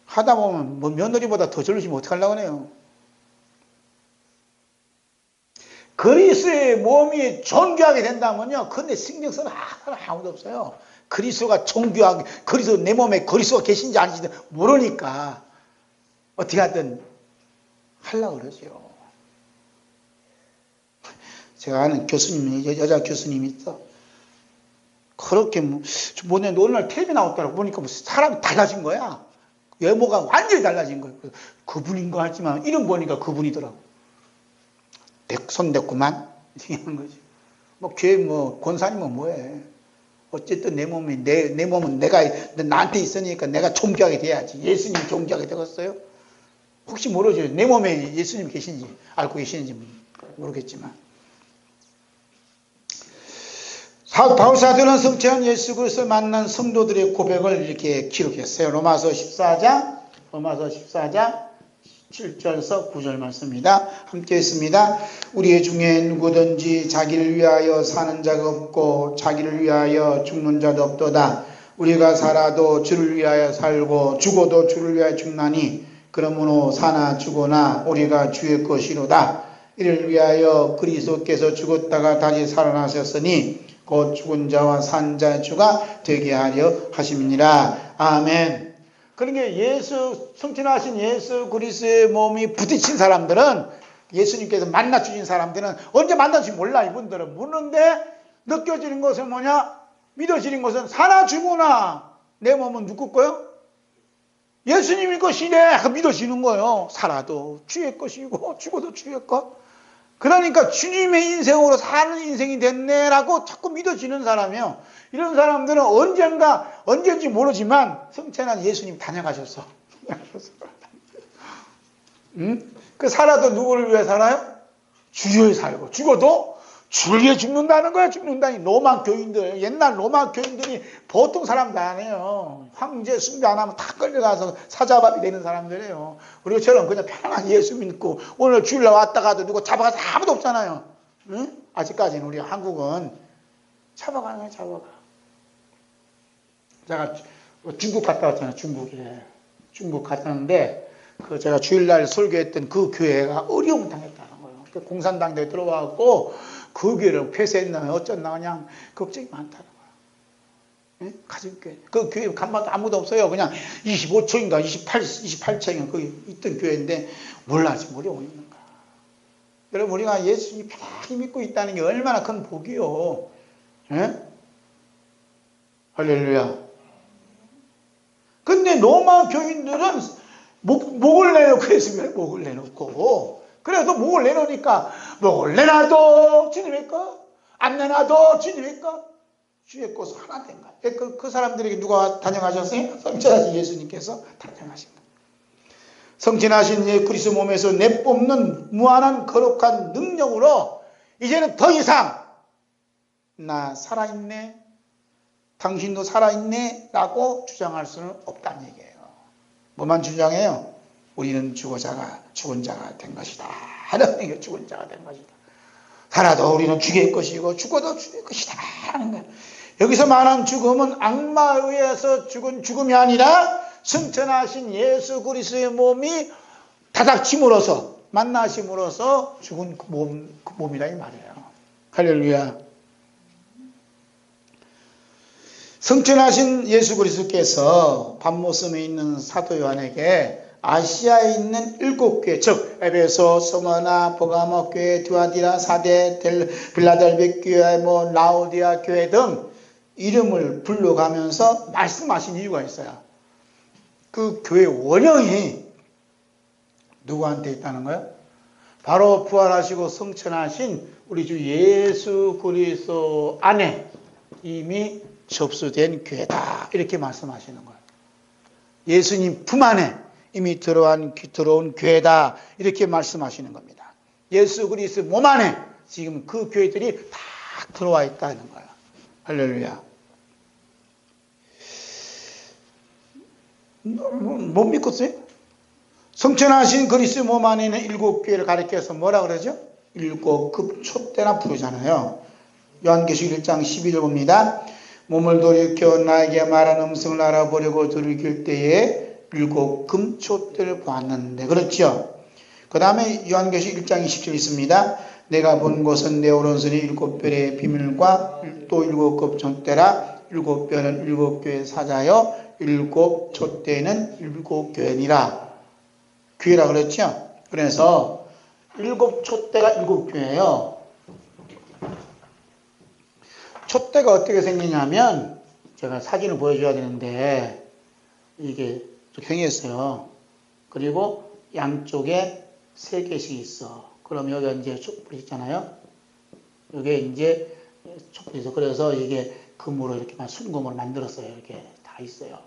하다 보면 뭐 며느리보다 더 젊으시면 어떡하려고 하네요. 그리스도의 몸이 존귀하게 된다면요. 근데 신경 쓰는 아무도 없어요. 그리스도가 존귀하게, 그리스도 내 몸에 그리스도가 계신지 아닌지 모르니까 어떻게 하든 하려고 그러죠. 제가 아는 교수님이, 여자 교수님이 있어. 그렇게 뭐냐, 어느 날 텔레비 나왔더라고. 보니까 사람이 달라진 거야. 외모가 완전히 달라진 거예요. 그분인가 하지만 이름 보니까 그분이더라고. 손댔구만 이렇게 하는 거지. 뭐 교회 권사님은 뭐해. 어쨌든 내 몸은 내가 나한테 있으니까 내가 존귀하게 돼야지. 예수님 존귀하게 되겠어요? 혹시 모르죠. 내 몸에 예수님 계신지 알고 계시는지 모르겠지만. 바울사도는 성취한 예수 그리스도를 만난 성도들의 고백을 이렇게 기록했어요. 로마서 14장 7절에서 9절 말씀입니다. 함께 했습니다. 우리 중에 누구든지 자기를 위하여 사는 자가 없고 자기를 위하여 죽는 자도 없도다. 우리가 살아도 주를 위하여 살고 죽어도 주를 위하여 죽나니 그러므로 사나 죽으나 우리가 주의 것이로다. 이를 위하여 그리스도께서 죽었다가 다시 살아나셨으니 곧 죽은 자와 산 자의 주가 되게 하려 하심이니라. 아멘. 그러니까 성취하신 예수 그리스도의 몸이 부딪힌 사람들은, 예수님께서 만나주신 사람들은 언제 만날지 몰라. 이분들은 묻는데 느껴지는 것은 뭐냐? 믿어지는 것은 사나 죽으나 내 몸은 누구 거요? 예수님의 것이네. 믿어지는 거예요. 살아도 주의 것이고 죽어도 주의 것. 그러니까 주님의 인생으로 사는 인생이 됐네라고 자꾸 믿어지는 사람이에요. 이런 사람들은 언젠지 모르지만 성천한 예수님 다녀가셨어. 응? 그 살아도 누구를 위해 살아요? 주를 위해 살고 죽어도 주를 위해 죽는다는 거야. 죽는다니. 로마 교인들, 옛날 로마 교인들이 보통 사람도 아니에요. 황제 숭배 안 하면 다 끌려가서 사자밥이 되는 사람들이에요. 우리처럼 그냥 편안하게 예수 믿고 오늘 주일날 왔다가도 누구 잡아가서 아무도 없잖아요. 응? 아직까지는 우리 한국은 잡아가는 거야. 잡아가. 제가 중국 갔다 왔잖아요. 중국에. 중국 갔다는데 제가 주일날 설교했던 그 교회가 어려움 당했다는 거예요. 공산당대에 들어와갖고 그 교회를 폐쇄했나 어쩌나 그냥 걱정이 많다는 거예요. 가정교회. 그 교회 간마다 아무도 없어요. 그냥 25층인가 28층인가 거기 있던 교회인데 몰라서 머리 오는 거야. 여러분 우리가 예수님 편하게 믿고 있다는 게 얼마나 큰 복이요. 할렐루야. 근데 로마 교인들은 목을 내놓고 했으면 목을 내놓고 그래도 목을 내놓으니까 목을 내놔도 주님의 것, 안 내놔도 주님의 것, 주의 것은 하나 된 거예요. 그 사람들에게 누가 다녀가셨어요? 성천하신 예수님께서 다녀가신 거예요. 성천하신 예 그리스도 몸에서 내뿜는 무한한 거룩한 능력으로 이제는 더 이상 나 살아있네, 당신도 살아있네 라고 주장할 수는 없다는 얘기예요. 뭐만 주장해요? 우리는 죽은 자가 된 것이다. 하나님의 죽은 자가 된 것이다. 살아도 우리는 죽일 것이고 죽어도 죽일 것이다 하는 거예요. 여기서 말하는 죽음은 악마에 의해서 죽은 죽음이 아니라 승천하신 예수 그리스도의 몸이 다닥침으로써 만나심으로써 죽은 그 몸이라 이 말이에요. 할렐루야. 승천하신 예수 그리스도께서 밤모섬에 있는 사도 요한에게 아시아에 있는 7교회, 즉 에베소, 스무나, 버가모 교회, 두아디라, 사데, 빌라델비 교회, 라오디아 교회 등 이름을 불러가면서 말씀하신 이유가 있어요. 그 교회 원형이 누구한테 있다는 거예요? 바로 부활하시고 승천하신 우리 주 예수 그리스도 안에 이미 접수된 교회다. 이렇게 말씀하시는 거예요. 예수님 품 안에 이미 들어온 교회다. 이렇게 말씀하시는 겁니다. 예수 그리스도 몸 안에 지금 그 교회들이 다 들어와 있다는 거예요. 할렐루야. 못 믿겠어요? 성천하신 그리스도 몸 안에 있는 7교회를 가리켜서 뭐라 그러죠? 7급 촛대나 부르잖아요. 요한계시록 1장 12절 봅니다. 몸을 돌이켜 나에게 말하는 음성을 알아보려고 돌이킬 때에 7 금촛대를 보았는데 그렇죠. 그 다음에 요한계시록 1장 20절 있습니다. 내가 본 것은 내 오른손에 7별의 비밀과 또 7급 촛대라. 7별은 7교회 사자여 7 촛대는 7교회니라. 교회라 그랬죠. 그래서 7 촛대가 7교회예요. 촛대가 어떻게 생기냐면 제가 사진을 보여줘야 되는데 이게 좀 생겼어요. 그리고 양쪽에 3개씩 있어. 그럼 여기가 이제 촛불이 있잖아요. 여기에 이제 촛불이 있어. 그래서 이게 금으로 이렇게 순금으로 만들었어요. 이렇게 다 있어요.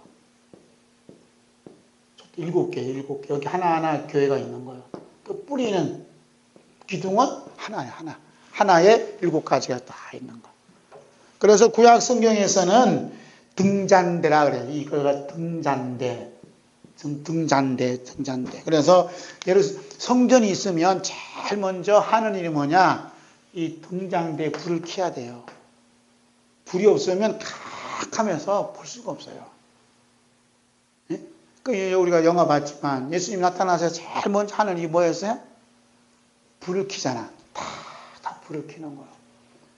7개. 여기 하나하나 교회가 있는 거예요. 그 뿌리는 기둥은 하나에 하나에 7가지가 다 있는 거예요. 그래서 구약 성경에서는 등잔대라 그래요. 이거가 등잔대. 그래서 성전이 있으면 제일 먼저 하는 일이 뭐냐? 이 등잔대에 불을 켜야 돼요. 불이 없으면 칵 하면서 볼 수가 없어요. 예? 우리가 영화 봤지만 예수님 나타나서 제일 먼저 하는 일이 뭐였어요? 불을 켜잖아. 다 불을 켜는 거예요.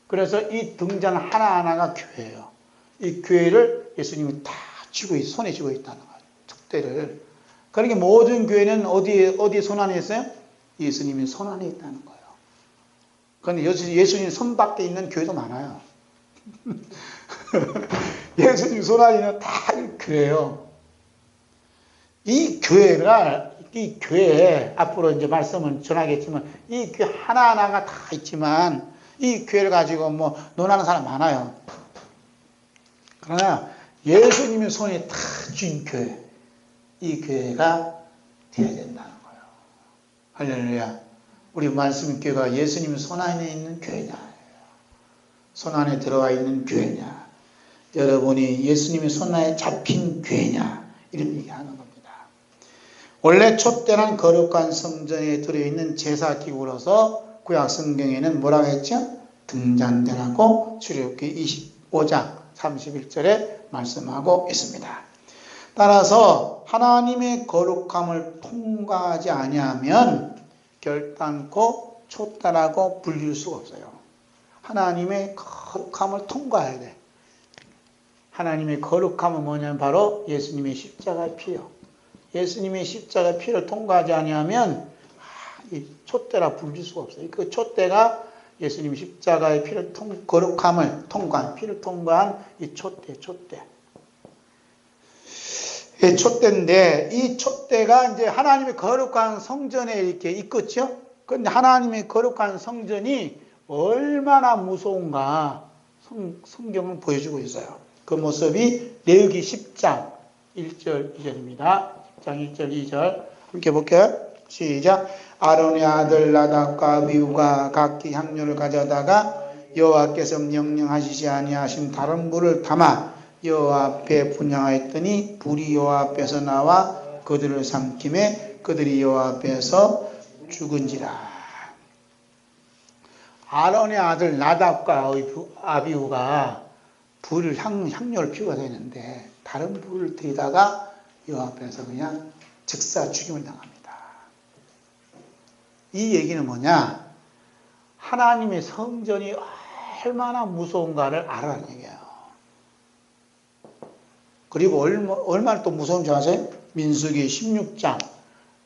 그래서 이 등잔 하나하나가 교회예요. 이 교회를 예수님이 다 손에 쥐고 있다는 거예요. 촛대를. 그러니까 모든 교회는 어디에 손 안에 있어요? 예수님이 손 안에 있다는 거예요. 그런데 예수님 손 밖에 있는 교회도 많아요. 예수님 손 안에는 다 교회예요. 이 교회에 앞으로 이제 말씀을 전하겠지만 이 교회 하나하나가 다 있지만 이 교회를 가지고 뭐 논하는 사람 많아요. 그러나 예수님의 손에 다 쥔 교회, 이 교회가 되어야 된다는 거예요. 할렐루야. 우리 말씀 교회가 예수님의 손 안에 있는 교회냐, 손 안에 들어와 있는 교회냐, 여러분이 예수님의 손 안에 잡힌 교회냐, 이런 얘기하는 겁니다. 원래 촛대란 거룩한 성전에 들어있는 제사기구로서 구약 성경에는 뭐라고 했죠? 등잔대라고 출애굽기 25장 31절에 말씀하고 있습니다. 따라서 하나님의 거룩함을 통과하지 아니하면 결단코 촛대라고 불릴 수가 없어요. 하나님의 거룩함을 통과해야 돼. 하나님의 거룩함은 뭐냐면 바로 예수님의 십자가의 피요. 예수님의 십자가의 피를 통과하지 아니하면 이 촛대라 부를 수가 없어요. 그 촛대가 예수님 십자가의 피를 거룩함을 통과한, 피를 통과한 이 촛대. 이 촛대인데 이 촛대가 이제 하나님의 거룩한 성전에 이렇게 있겠죠? 그런데 하나님의 거룩한 성전이 얼마나 무서운가 성경은 보여주고 있어요. 그 모습이 레위기 10장 1절 2절입니다. 10장 1절 2절 함께 볼게요. 시작. 아론의 아들 나답과 아비후가 각기 향료를 가져다가 여호와께서 명령하시지 아니하신 다른 불을 담아 여호와 앞에 분향하였더니 불이 여호와 앞에서 나와 그들을 삼킴에 그들이 여호와 앞에서 죽은지라. 아론의 아들 나답과 아비후가 불을 향료를 피워야 되는데 다른 불을 들이다가 여호와 앞에서 그냥 즉사 죽임을 당합니다. 이 얘기는 뭐냐? 하나님의 성전이 얼마나 무서운가를 알아라는 얘기예요. 그리고 얼마나 또 무서운지 아세요? 민수기 16장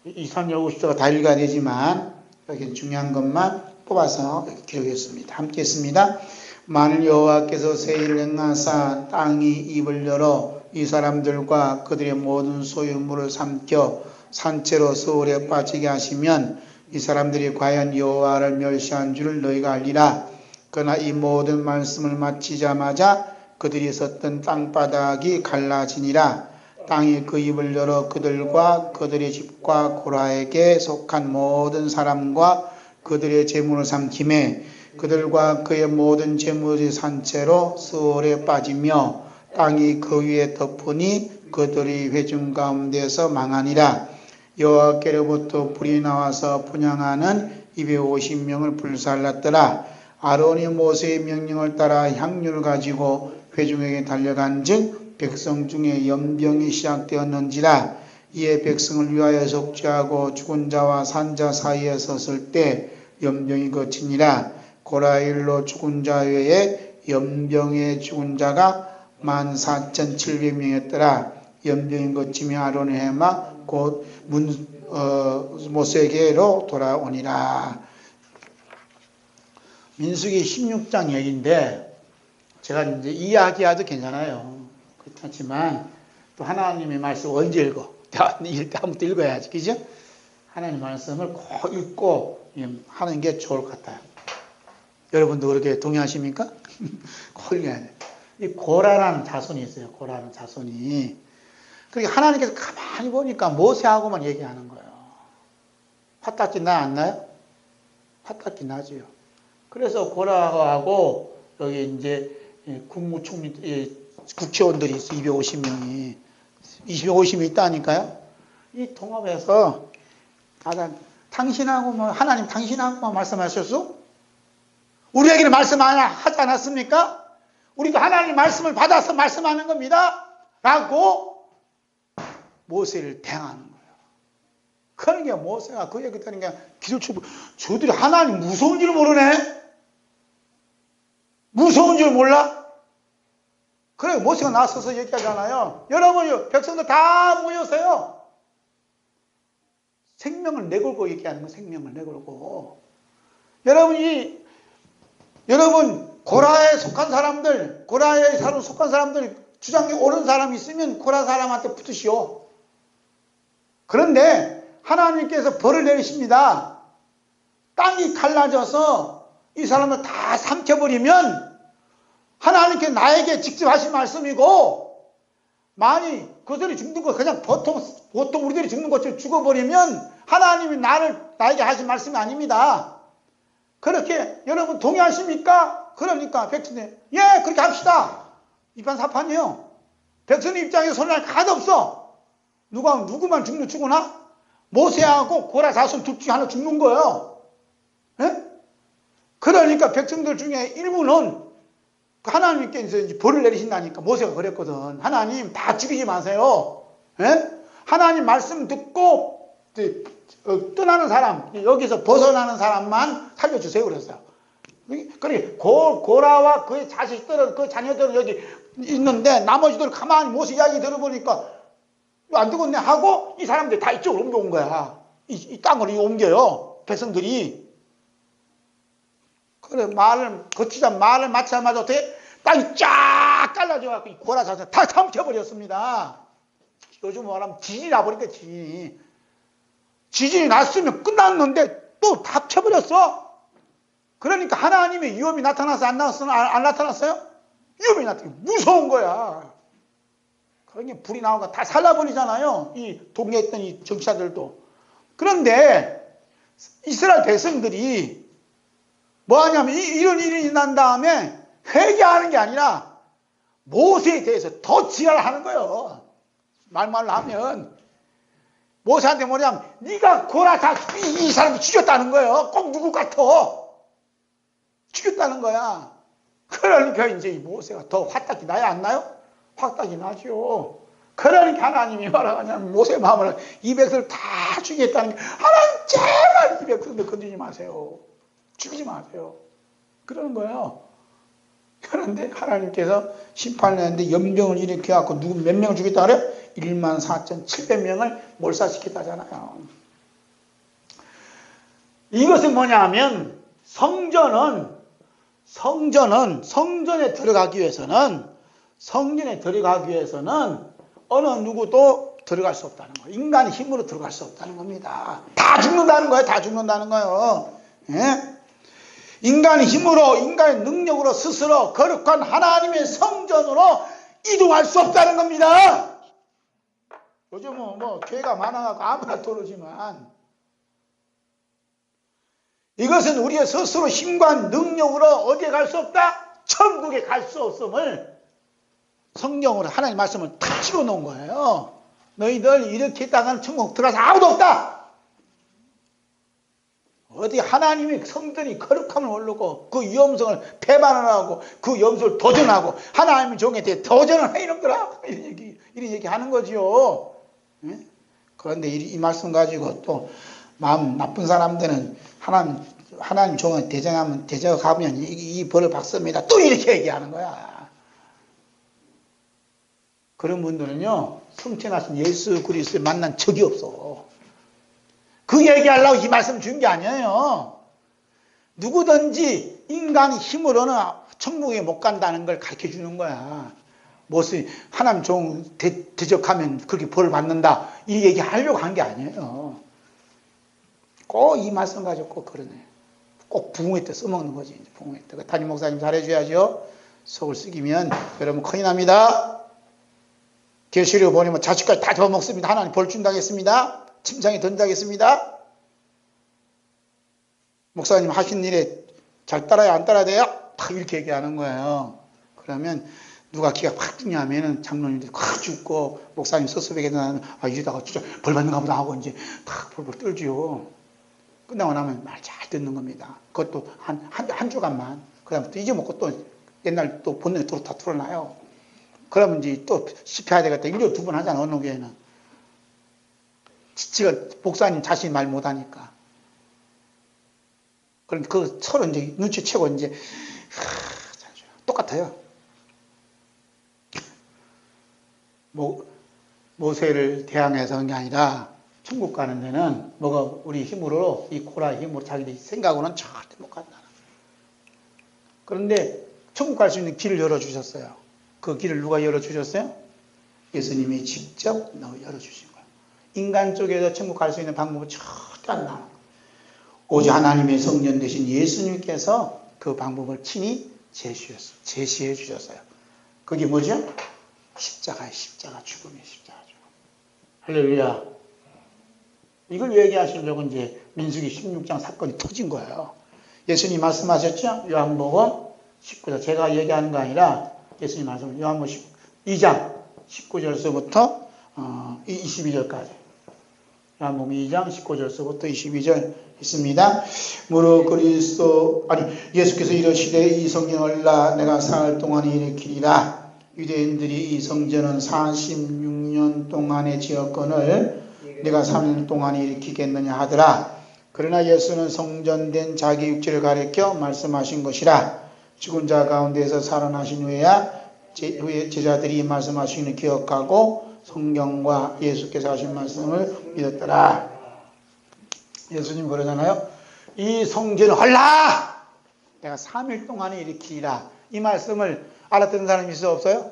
2, 3, 50조가 다 읽어야 되지만 여기 중요한 것만 뽑아서 기록했습니다. 함께 했습니다. 만일 여호와께서 세일을 행하사 땅이 입을 열어 이 사람들과 그들의 모든 소유물을 삼켜 산채로 서울에 빠지게 하시면 이 사람들이 과연 여호와를 멸시한 줄을 너희가 알리라. 그러나 이 모든 말씀을 마치자마자 그들이 섰던 땅바닥이 갈라지니라. 땅이 그 입을 열어 그들과 그들의 집과 고라에게 속한 모든 사람과 그들의 재물을 삼킴에 그들과 그의 모든 재물이 산채로 스올에 빠지며 땅이 그 위에 덮으니 그들이 회중 가운데서 망하니라. 여호와께로부터 불이 나와서 분향하는 250명을 불살랐더라. 아론이 모세의 명령을 따라 향유를 가지고 회중에게 달려간 즉 백성 중에 연병이 시작되었는지라. 이에 백성을 위하여 속죄하고 죽은 자와 산 자 사이에 섰을 때 연병이 거치니라. 고라일로 죽은 자 외에 연병에 죽은 자가 14,700명이었더라. 연병이 거치며 아론의 해마 곧 모세에게로 돌아오니라. 민수기 16장 얘기인데 제가 이제 이야기해도 괜찮아요. 그렇지만 또 하나님의 말씀 언제 읽어? 다음부터 읽어야지, 그죠? 하나님 말씀을 꼭 읽고 하는 게 좋을 것 같아요. 여러분도 그렇게 동의하십니까? 꼭 읽어야 돼. 이 고라라는 자손이 있어요. 고라라는 자손이. 그러니까 하나님께서 가만히 보니까 모세하고만 얘기하는 거예요. 화딱지 나 안 나요? 화딱지 나지요. 그래서 고라하고 여기 이제 국무총리, 국회의원들이 있어 250명이. 250명이 있다니까요. 이 통합에서 당신하고 뭐 하나님 당신하고만 말씀하셨어? 우리에게는 말씀 하지 않았습니까? 우리도 하나님 말씀을 받아서 말씀하는 겁니다. 라고 모세를 대항하는 거예요. 그러니까 모세가 그 얘기 듣는 게 기도 추고 저들이 하나님 무서운 줄 모르네? 무서운 줄 몰라? 그래 모세가 나서서 얘기하잖아요. 여러분 백성들 다 모여서요. 생명을 내걸고 얘기하는 거예요. 생명을 내걸고. 여러분 고라에 속한 사람들, 고라에 속한 사람들 주장에 옳은 사람이 있으면 고라 사람한테 붙으시오. 그런데 하나님께서 벌을 내리십니다. 땅이 갈라져서 이 사람을 다 삼켜버리면 하나님께 나에게 직접 하신 말씀이고, 만이 그들이 죽는 거 그냥 보통 우리들이 죽는 것처럼 죽어버리면 하나님이 나에게 하신 말씀이 아닙니다. 그렇게 여러분 동의하십니까? 그러니까 백성님, 예, 그렇게 합시다. 이판사판이요. 백성님 입장에서 손할 가도 없어. 누구만 죽으나? 모세하고 고라 자손 둘 중에 하나 죽는 거예요. 예? 그러니까 백성들 중에 일부는 하나님께서 이제 벌을 내리신다니까. 모세가 그랬거든. 하나님 다 죽이지 마세요. 예? 하나님 말씀 듣고 떠나는 사람, 여기서 벗어나는 사람만 살려주세요 그랬어요. 그래 고라와 그의 자식들은, 그 자녀들은 여기 있는데 나머지들 가만히 모세 이야기 들어보니까 안 되겠네 하고 이 사람들이 다 이쪽으로 옮겨온 거야. 이 땅으로 옮겨요. 백성들이. 그래 말을 마치자마자 어떻게 땅이 쫙 갈라져갖고 이 고라 자손 다 삼켜버렸습니다. 요즘 말하면 지진이 나버리니까 지진이 났으면 끝났는데 또 다 펴버렸어. 그러니까 하나님의 위험이 나타나서 안 나타났어요? 위험이 나타나서 무서운 거야. 그러니 불이 나오고 다 살라버리잖아요. 이 동네에 있던 이 정치자들도. 그런데 이스라엘 백성들이 뭐 하냐면 이런 일이 난 다음에 회개하는 게 아니라 모세에 대해서 더 지랄하는 거예요. 말말로 하면 모세한테 뭐냐면 네가 고라 다 이 사람을 죽였다는 거예요. 꼭 누구 같아. 죽였다는 거야. 그러니까 이제 이 모세가 더 화딱이 나야 안 나요? 화딱이 나죠. 그러니까 하나님이 뭐라 하냐면 모세 마음을 이 백성을 다 죽이겠다는 게, 하나님 제발 이 백성들 건드리지 마세요. 죽이지 마세요. 그러는 거예요. 그런데 하나님께서 심판을 했는데 염병을 일으켜갖고 누구 몇 명을 죽였다 그래? 14,700명을 몰살시켰다잖아요. 이것은 뭐냐면 성전에 들어가기 위해서는 어느 누구도 들어갈 수 없다는 거예요. 인간의 힘으로 들어갈 수 없다는 겁니다. 다 죽는다는 거예요. 다 죽는다는 거예요. 예? 인간의 힘으로, 인간의 능력으로 스스로 거룩한 하나님의 성전으로 이동할 수 없다는 겁니다. 요즘은 뭐 죄가 많아가지고 아무나 들어오지만, 이것은 우리의 스스로 힘과 능력으로 어디에 갈 수 없다? 천국에 갈 수 없음을 성경으로 하나님 말씀을 탁 찍어 놓은 거예요. 너희들 이렇게 했다가는 천국 들어가서 아무도 없다. 어디 하나님의 성전이 거룩함을 모르고 그 위험성을 배반을 하고 그 염소를 도전하고 하나님의 종에 대해 도전을 해 이놈들아, 이런 얘기 하는 거지요. 네? 그런데 이 말씀 가지고 또 마음 나쁜 사람들은 하나님 종을 대적하면 이 벌을 받습니다. 또 이렇게 얘기하는 거야. 그런 분들은요, 성천하신 예수 그리스도를 만난 적이 없어. 그 얘기하려고 이 말씀 준 게 아니에요. 누구든지 인간의 힘으로는 천국에 못 간다는 걸 가르쳐 주는 거야. 무슨 하나님 종 대적하면 그렇게 벌을 받는다, 이 얘기 하려고 한 게 아니에요. 꼭 이 말씀 가지고 꼭 그러네. 꼭 부흥회 때 써먹는 거지. 부흥회 때. 담임 목사님 잘해줘야죠. 속을 썩이면 여러분 큰일 납니다. 계시록 보내면 자식까지 다 잡아먹습니다. 하나님 벌 준다겠습니다. 침상에 던져야겠습니다. 목사님 하신 일에 잘 따라야 안 따라야 돼요? 딱 이렇게 얘기하는 거예요. 그러면 누가 기가 확 뜨냐면은 장로님들이 확 죽고 목사님 서서백에 나는 이러다가 진짜 벌 받는가 보다 하고 이제 탁 벌벌 떨지요. 끝나고 나면 말 잘 듣는 겁니다. 그것도 한 주간만. 그 다음에 또 잊어먹고 또 옛날 또 본능에 다 풀어놔요. 그러면 이제 또 씹혀야 되겠다. 1년에 2번 하잖아, 어느 교회는. 지가 목사님 자신이 말 못하니까. 그러니까 그 서로 이제 눈치채고 이제 똑같아요. 모세를 대항해서 한 게 아니라 천국 가는 데는 뭐가 우리 힘으로, 이 코라의 힘으로 자기들 생각으로는 절대 못 간다. 그런데 천국 갈 수 있는 길을 열어주셨어요. 그 길을 누가 열어주셨어요? 예수님이 직접 열어주신 거예요. 인간 쪽에서 천국 갈 수 있는 방법은 절대 안 나와요. 오직 하나님의 성전 되신 예수님께서 그 방법을 친히 제시해 주셨어요. 그게 뭐죠? 십자가의 십자가 죽음이에요. 십자가 죽음. 할렐루야. 이걸 얘기하시려고 이제 민수기 16장 사건이 터진 거예요. 예수님 말씀하셨죠? 요한복음 19절. 제가 얘기하는 거 아니라 예수님 말씀. 요한복음 2장 19절서부터 22절까지. 요한복음 2장 19절서부터 22절 있습니다. 무릇 예수께서 이르시되 이 성전을 내가 사흘 동안에 일으키리라. 유대인들이 이 성전은 46년 동안에 지었거늘 내가 3일 동안에 일으키겠느냐 하더라. 그러나 예수는 성전된 자기 육체를 가리켜 말씀하신 것이라. 죽은 자 가운데서 살아나신 후에야 제자들이 말씀하시는 기억하고 성경과 예수께서 하신 말씀을 믿었더라. 예수님 그러잖아요. 이 성전을 헐라! 내가 3일 동안에 일으키리라. 이 말씀을 알아듣는 사람이 있어요? 없어요?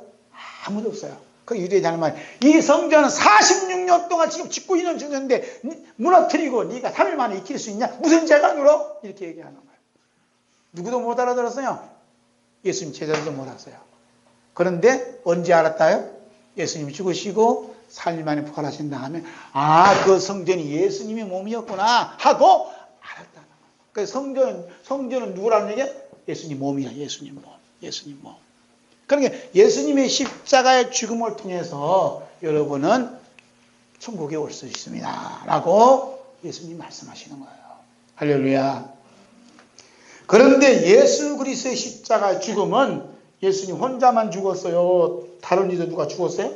아무도 없어요. 그 유대인이 말, 이 성전은 46년 동안 지금 짓고 있는 성전인데 무너뜨리고 네가 3일 만에 일으킬 수 있냐? 무슨 죄가 늘어? 이렇게 얘기하는 거예요. 누구도 못 알아들었어요. 예수님 제자들도 못 알았어요. 그런데 언제 알았다요? 예수님이 죽으시고 3일 만에 부활하신 다음에 그 성전이 예수님의 몸이었구나 하고 알았다는 거예요. 그래서 성전은 누구라는 얘기야? 예수님 몸이야. 예수님 몸. 예수님 몸. 그러니까 예수님의 십자가의 죽음을 통해서 여러분은 천국에 올 수 있습니다. 라고 예수님 말씀하시는 거예요. 할렐루야. 그런데 예수 그리스도의 십자가의 죽음은 예수님 혼자만 죽었어요? 다른 이들 누가 죽었어요?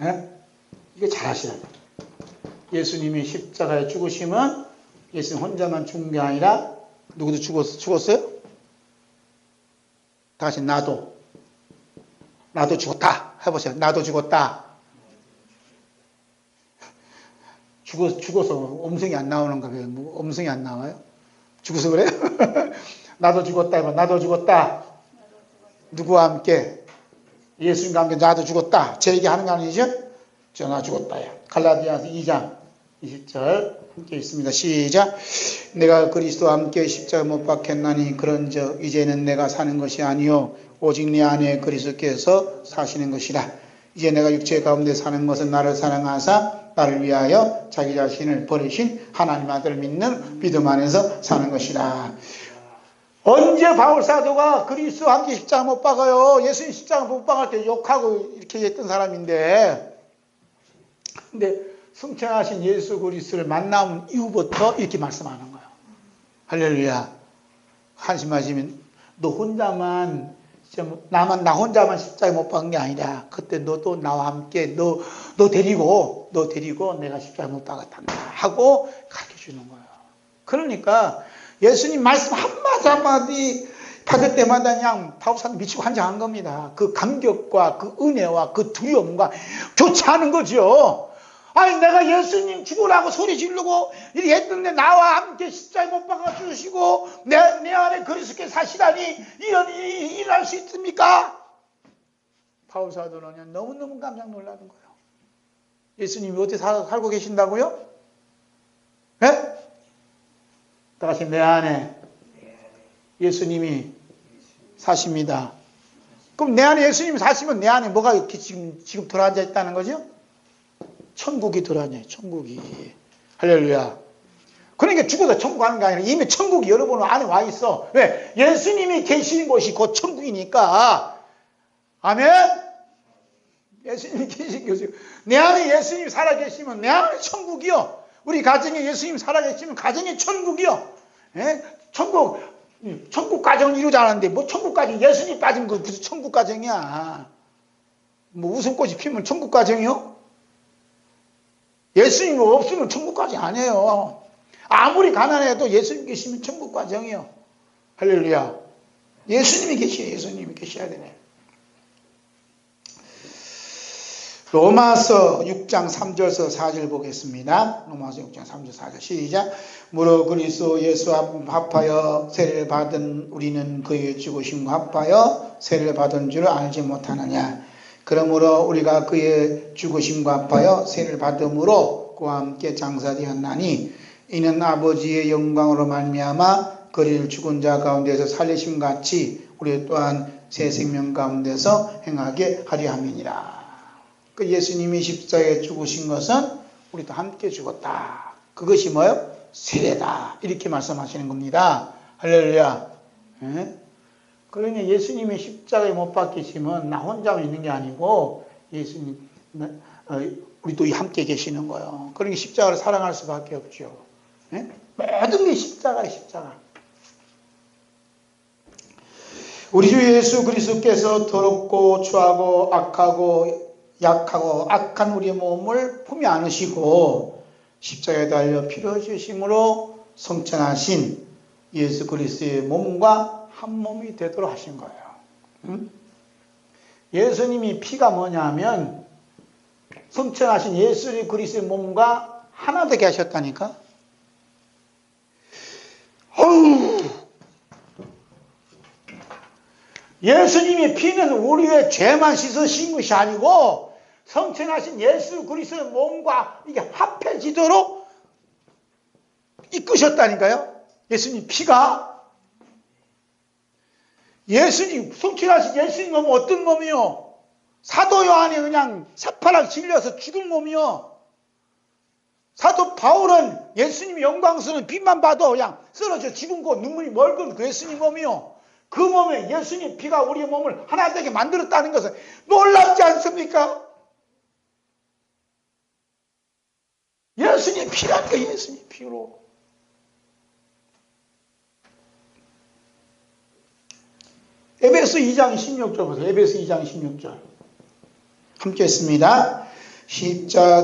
네? 이게 잘 아셔야 돼요. 예수님이 십자가에 죽으시면 예수님 혼자만 죽은 게 아니라 누구도 죽었어요? 다시 나도 죽었다 해보세요. 나도 죽었다. 죽어서 음성이 안 나오는가 봐요. 뭐 음성이 안 나와요? 죽어서 그래요? 나도 죽었다 해봐. 나도 죽었다. 누구와 함께? 예수님과 함께 나도 죽었다. 제 얘기하는 거 아니죠? 나 죽었다야. 갈라디아서 2장 20절 함께 있습니다. 시작. 내가 그리스도와 함께 십자가 못 박혔나니 그런즉 이제는 내가 사는 것이 아니요 오직 내 안에 그리스도께서 사시는 것이라. 이제 내가 육체 가운데 사는 것은 나를 사랑하사 나를 위하여 자기 자신을 버리신 하나님 아들을 믿는 믿음 안에서 사는 것이라. 언제 바울사도가 그리스도와 함께 십자가 못 박아요? 예수님 십자가 못 박을 때 욕하고 이렇게 했던 사람인데, 근데 승천하신 예수 그리스도를 만나온 이후부터 이렇게 말씀하는 거예요. 할렐루야. 한심하시면 너 혼자만 나 혼자만 십자가에 못 박은 게 아니라 그때 너도 나와 함께 너 데리고 내가 십자가에 못 박았단다 하고 가르쳐 주는 거예요. 그러니까 예수님 말씀 한마디 받을 때마다 그냥 바울사도 미치고 환장한 겁니다. 그 감격과 그 은혜와 그 두려움과 교차하는 거죠. 아니 내가 예수님 죽으라고 소리 지르고 이렇게 했는데 나와 함께 십자가에 못 박아 주시고 내 안에 그리스도께 사시다니 이런 일이 일어날 수 있습니까? 바울사도는 너무너무 깜짝 놀라는 거예요. 예수님이 어떻게 살고 계신다고요? 네? 다시 내 안에 예수님이 사십니다. 그럼 내 안에 예수님이 사시면 내 안에 뭐가 이렇게 지금 들어앉아 있다는 거죠? 천국이 들어앉아요. 천국이. 할렐루야. 그러니까 죽어서 천국 가는 게 아니라 이미 천국이 여러분 안에 와 있어. 왜? 예수님이 계시는 곳이 곧 천국이니까. 아멘? 예수님이 계신 곳이. 내 안에 예수님이 살아계시면 내 안에 천국이요. 우리 가정에 예수님 살아계시면 가정에 천국이요. 예? 천국 가정을 이루지 않았는데 뭐 천국 가정 예수님 빠진 거 무슨 천국 가정이야. 뭐 웃음꽃이 피면 천국 가정이요? 예수님 없으면 천국 가정 아니에요. 아무리 가난해도 예수님 계시면 천국 가정이요. 할렐루야. 예수님이 계셔야 되네. 로마서 6장 3절서 4절 보겠습니다. 로마서 6장 3절 4절 시작. 무릇 그리스도 예수와 합하여 세례를 받은 우리는 그의 죽으심과 합하여 세례를 받은 줄 알지 못하느냐. 그러므로 우리가 그의 죽으심과 합하여 세례를 받음으로 그와 함께 장사되었나니 이는 아버지의 영광으로 말미암아 그를 죽은 자 가운데서 살리심 같이 우리 또한 새 생명 가운데서 행하게 하려 함이니라. 그 예수님이 십자가에 죽으신 것은 우리도 함께 죽었다. 그것이 뭐예요? 세례다. 이렇게 말씀하시는 겁니다. 할렐루야. 예? 그러니 예수님이 십자가에 못 박히시면 나 혼자만 있는 게 아니고 예수님 우리도 함께 계시는 거예요. 그러니 십자가를 사랑할 수밖에 없죠. 예? 모든 게 십자가예요. 십자가. 우리 주 예수 그리스도께서 더럽고 추하고 악하고 약하고 악한 우리의 몸을 품에 안으시고 십자가에 달려 피를 흘리심으로 성천하신 예수 그리스도의 몸과 한 몸이 되도록 하신 거예요. 응? 예수님이 피가 뭐냐면 성천하신 예수 그리스도의 몸과 하나 되게 하셨다니까. 어우. 예수님의 피는 우리의 죄만 씻으신 것이 아니고 성천하신 예수 그리스도의 몸과 이게 합해지도록 이끄셨다니까요. 예수님 피가. 예수님 성천하신 예수님 몸은 어떤 몸이요? 사도 요한이 그냥 새파랗게 질려서 죽은 몸이요. 사도 바울은 예수님 영광스러운 빛만 봐도 그냥 쓰러져 죽은 거 눈물이 멀건 그 예수님 몸이요. 그 몸에 예수님 피가 우리의 몸을 하나 되게 만들었다는 것은 놀랍지 않습니까? 예수님 피라니까. 예수님 피로. 에베소 2장 16절 보세요. 에베소 2장 16절 함께 했습니다.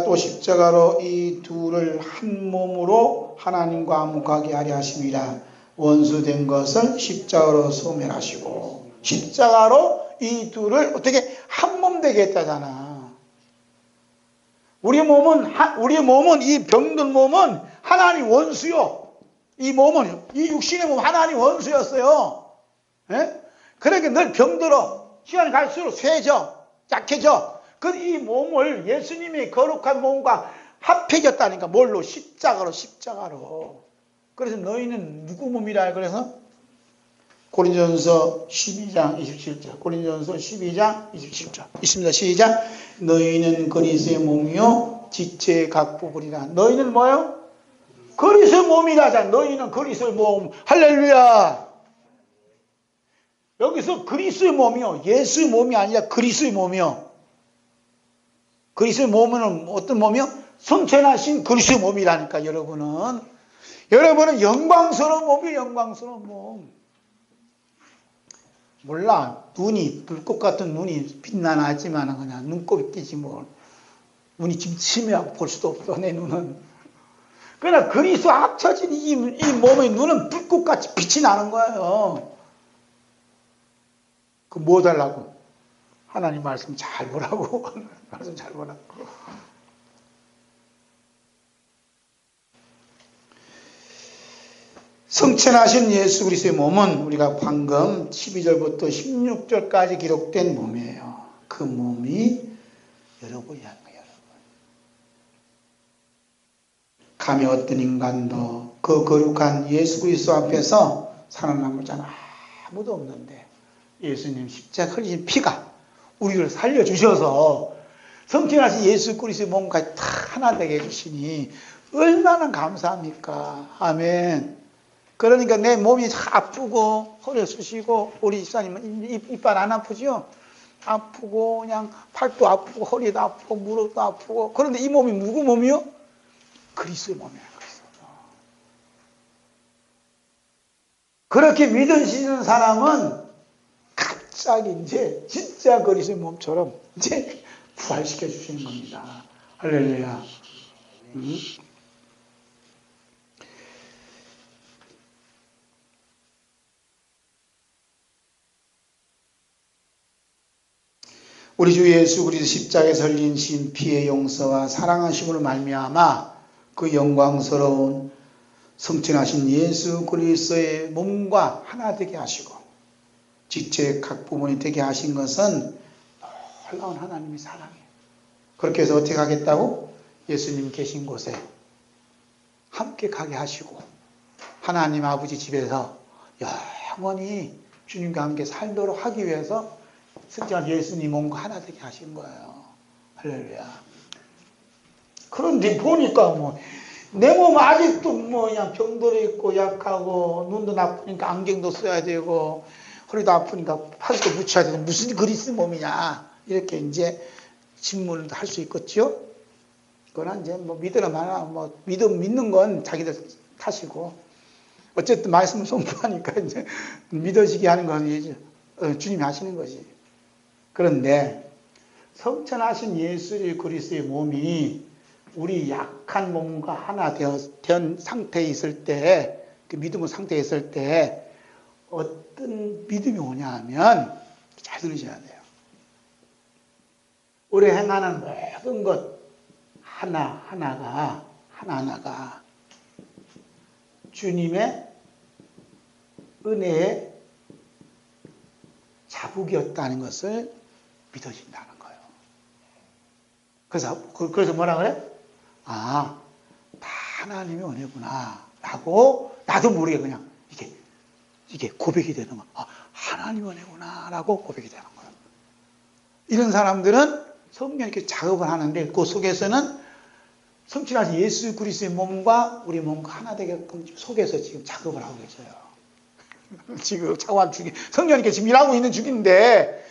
또 십자가로 이 둘을 한 몸으로 하나님과 화목하게 하려 하심이라. 원수된 것을 십자가로 소멸하시고. 십자가로 이 둘을 어떻게 한 몸 되게 했다잖아. 우리 몸은 이 병든 몸은 하나님 원수요. 이 몸은 이 육신의 몸 하나님 원수였어요. 예? 그러니까 늘 병들어. 시간이 갈수록 쇠져, 약해져. 그 이 몸을 예수님이 거룩한 몸과 합해졌다니까. 뭘로? 십자가로. 그래서 너희는 누구 몸이라? 그래서 고린도전서 12장 27절. 고린도전서 12장 27절. 있습니다. 시작. 너희는 그리스도의 몸이요 지체의 각 부분이라. 너희는 뭐요? 그리스도의 몸이라잖아. 너희는 그리스도의 몸. 할렐루야. 여기서 그리스도의 몸이요. 예수의 몸이 아니라 그리스도의 몸이요. 그리스도의 몸은 어떤 몸이요? 성천하신 그리스도의 몸이라니까. 여러분은 영광스러운 몸이에요. 영광스러운 몸. 몰라. 눈이 불꽃 같은 눈이 빛나나 하지만 그냥 눈곱이 끼지 뭐. 눈이 지금 치매하고 볼 수도 없어. 내 눈은. 그러나 그리스도 합쳐진 이 몸의 눈은 불꽃같이 빛이 나는 거예요. 그 뭐 달라고? 하나님 말씀 잘 보라고. 말씀 잘 보라고. 성천하신 예수 그리스도의 몸은 우리가 방금 12절부터 16절까지 기록된 몸이에요. 그 몸이 여러분이라는 거예요. 여러분. 감히 어떤 인간도 그 거룩한 예수 그리스도 앞에서 살아남을 자는 아무도 없는데 예수님 십자가 흘리신 피가 우리를 살려주셔서 성천하신 예수 그리스도의 몸까지 다 하나 되게 해주시니 얼마나 감사합니까? 아멘. 그러니까 내 몸이 아프고 허리 쑤시고 우리 집사님은 이빨 안 아프죠? 아프고 그냥 팔도 아프고 허리도 아프고 무릎도 아프고. 그런데 이 몸이 누구 몸이요? 그리스도의 몸이라는 거죠. 그렇게 믿으시는 사람은 갑자기 이제 진짜 그리스도의 몸처럼 이제 부활시켜 주시는 겁니다. 할렐루야. 우리 주 예수 그리스도 십자가에 흘리신 피의 용서와 사랑하심으로 말미암아 그 영광스러운 성천하신 예수 그리스도의 몸과 하나 되게 하시고 지체의 각 부분이 되게 하신 것은 놀라운 하나님의 사랑이에요. 그렇게 해서 어떻게 하겠다고? 예수님 계신 곳에 함께 가게 하시고 하나님 아버지 집에서 영원히 주님과 함께 살도록 하기 위해서 성천한 예수님 몸과 하나 되게 하신 거예요. 할렐루야. 그런데 보니까 내 몸 아직도 그냥 병들어 있고 약하고 눈도 나쁘니까 안경도 써야 되고 허리도 아프니까 팔도 붙여야 되고 무슨 그리스 몸이냐 이렇게 이제 질문을 할 수 있겠죠. 그거는 이제 믿으나 마나 믿는 건 자기들 탓이고 어쨌든 말씀을 선포하니까 이제 믿어지게 하는 건 주님이 하시는 거지. 그런데 성천하신 예수 그리스도의 몸이 우리 약한 몸과 하나 된 상태에 있을 때, 그 믿음의 상태에 있을 때 어떤 믿음이 오냐 하면 잘 들으셔야 돼요. 우리 행하는 모든 것 하나하나가 주님의 은혜의 자국이었다는 것을 믿어진다는 거예요. 그래서 뭐라 그래? 다 하나님의 은혜구나 라고 나도 모르게 그냥 이게 고백이 되는 거야. 하나님의 은혜구나 라고 고백이 되는 거예요. 이런 사람들은 성령 이렇게 작업을 하는데 그 속에서는 성취하신 예수 그리스도의 몸과 우리 몸과 하나 되게끔 속에서 지금 작업을 하고 계셔요. 지금 차관 중에 성령님께 지금 일하고 있는 중인데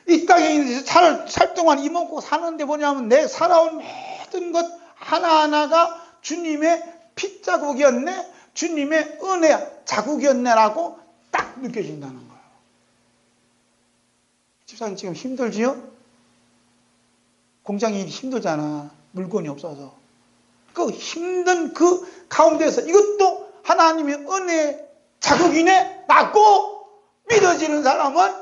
이 땅에 있는 살 동안 이 먹고 사는데 뭐냐면 내 살아온 모든 것 하나하나가 주님의 핏자국이었네, 주님의 은혜 자국이었네라고 딱 느껴진다는 거예요. 집사님 지금 힘들지요? 공장이 힘들잖아. 물건이 없어서. 그 힘든 그 가운데서 이것도 하나님의 은혜 자국이네 라고 믿어지는 사람은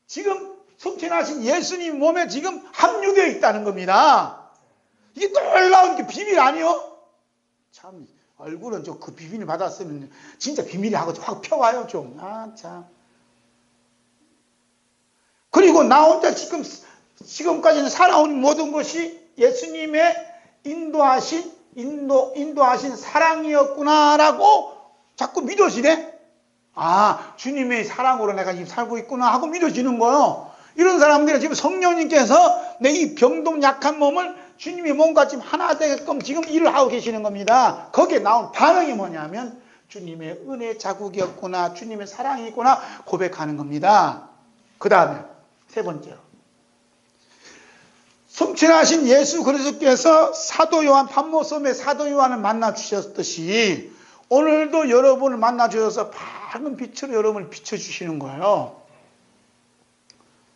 지금 성천하신 예수님 몸에 지금 함유되어 있다는 겁니다. 이게 놀라운 게 비밀 아니요? 참 얼굴은 좀 그 비밀을 받았으면 진짜 비밀이 하고 확 펴와요 좀. 참. 그리고 나 혼자 지금까지는 살아온 모든 것이 예수님의 인도하신 사랑이었구나라고 자꾸 믿어지네. 주님의 사랑으로 내가 지금 살고 있구나 하고 믿어지는 거예요. 이런 사람들은 지금 성령님께서 내 이 병동 약한 몸을 주님의 몸과 지금 하나 되게끔 지금 일을 하고 계시는 겁니다. 거기에 나온 반응이 뭐냐면 주님의 은혜 자국이었구나, 주님의 사랑이구나 고백하는 겁니다. 그 다음에 세 번째로 성천하신 예수 그리스도께서 사도 요한 판모섬에 사도 요한을 만나 주셨듯이 오늘도 여러분을 만나 주셔서 밝은 빛으로 여러분을 비춰주시는 거예요.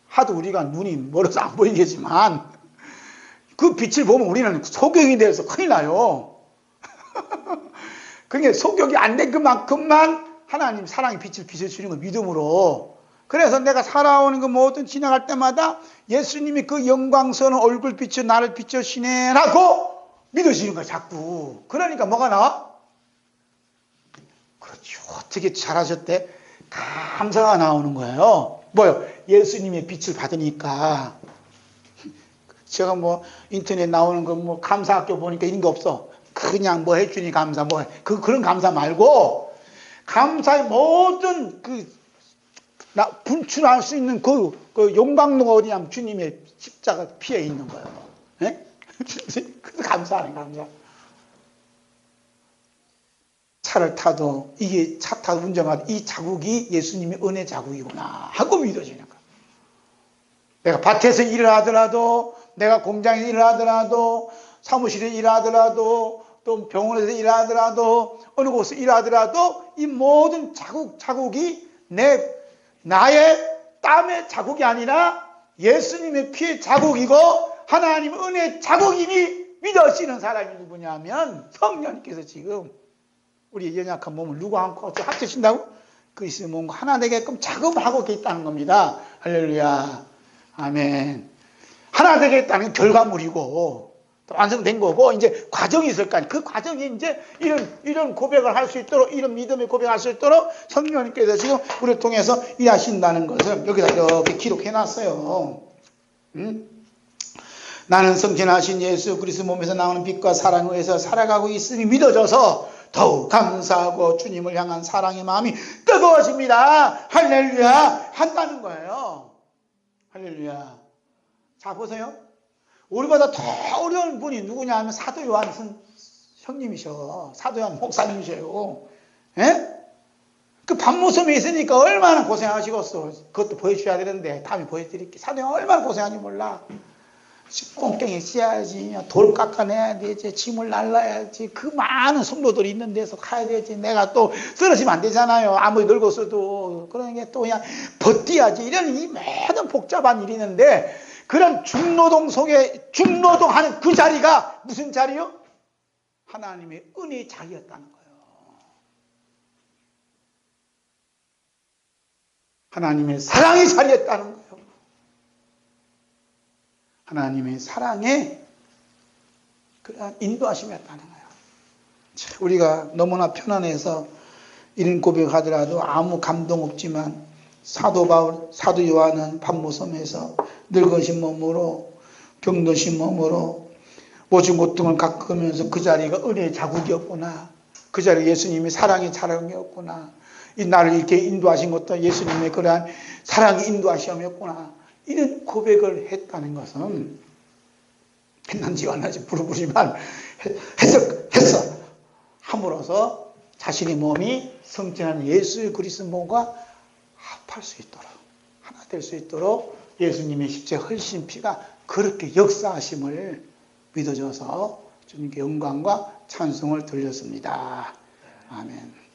하도 우리가 눈이 멀어서 안 보이겠지만 그 빛을 보면 우리는 소경이 돼서 큰일 나요. 그게 소경이 안 된 그만큼만 하나님 사랑의 빛을 비춰주시는 거 믿음으로. 그래서 내가 살아오는 그 모든 지나갈 때마다 예수님이 그 영광스러운 얼굴빛으로 나를 비춰주시네라고 믿어지는 거야 자꾸. 그러니까 뭐가 나와? 그렇죠. 어떻게 잘하셨대? 감사가 나오는 거예요. 뭐요? 예수님의 빛을 받으니까. 제가 인터넷 나오는 거 감사학교 보니까 이런 거 없어. 그냥 해주니 감사 그런 감사 말고 감사의 모든 분출할 수 있는 그 용광로가 어디냐면 주님의 십자가 피에 있는 거예요. 네? 그래서 감사하네 감사. 차를 타도 이게 차 타도 운전하도 이 자국이 예수님의 은혜 자국이구나 하고 믿어지는 거야. 내가 밭에서 일을 하더라도 내가 공장에서 일을 하더라도 사무실에 일하더라도 또 병원에서 일하더라도 어느 곳에서 일하더라도 이 모든 자국이 나의 땀의 자국이 아니라 예수님의 피의 자국이고 하나님의 은혜의 자국임이 믿어지는 사람이 누구냐면 성령님께서 지금 우리 연약한 몸을 누구 안고 합치신다고? 그리스도의 몸과 하나 되게끔 작업을 하고 있다는 겁니다. 할렐루야. 아멘. 하나 되겠다는 결과물이고 또 완성된 거고 이제 과정이 있을 거 아니에요. 그 과정이 이제 이런 고백을 할 수 있도록 이런 믿음의 고백을 할 수 있도록 성령님께서 지금 우리를 통해서 일하신다는 것을 여기다 이렇게 기록해 놨어요. 나는 성전하신 예수 그리스도 몸에서 나오는 빛과 사랑에 의해서 살아가고 있음이 믿어져서 더욱 감사하고 주님을 향한 사랑의 마음이 뜨거워집니다. 할렐루야 한다는 거예요. 할렐루야. 자 보세요. 우리보다 더 어려운 분이 누구냐 하면 사도 요한 형님이셔. 사도 요한 목사님이셔요. 예? 그 밤모섬에 있으니까 얼마나 고생하시겠어. 그것도 보여줘야 되는데 다음에 보여드릴게. 사도 요한 얼마나 고생하는지 몰라. 꽁깽이 씌야지, 돌 깎아내야 되지, 짐을 날라야지, 그 많은 성도들이 있는 데서 가야 되지. 내가 또 쓰러지면 안 되잖아요. 아무리 늙었어도. 그러니까 또 그냥 버텨야지. 이런 이 모든 복잡한 일이 있는데, 그런 중노동 속에, 중노동하는 그 자리가 무슨 자리요? 하나님의 은혜의 자리였다는 거예요. 하나님의 사랑의 자리였다는 거예요. 하나님의 사랑에 그러한 인도하심이었다는 거예요. 우리가 너무나 편안해서 이런 고백하더라도 아무 감동 없지만 사도 바울, 사도 요한은 밤모섬에서 늙으신 몸으로 병드신 몸으로 모진 고통을 겪으면서 그 자리가 은혜의 자국이었구나. 그 자리가 예수님의 사랑의 자랑이었구나. 이 나를 이렇게 인도하신 것도 예수님의 그러한 사랑의 인도하심이었구나. 이런 고백을 했다는 것은 했는지 안 하지 부르부지만 했어 함으로써 자신의 몸이 성전하는 예수 그리스도 몸과 합할 수 있도록 하나 될 수 있도록 예수님의 십자가 흘리신 피가 그렇게 역사하심을 믿어져서 주님께 영광과 찬송을 돌렸습니다. 아멘.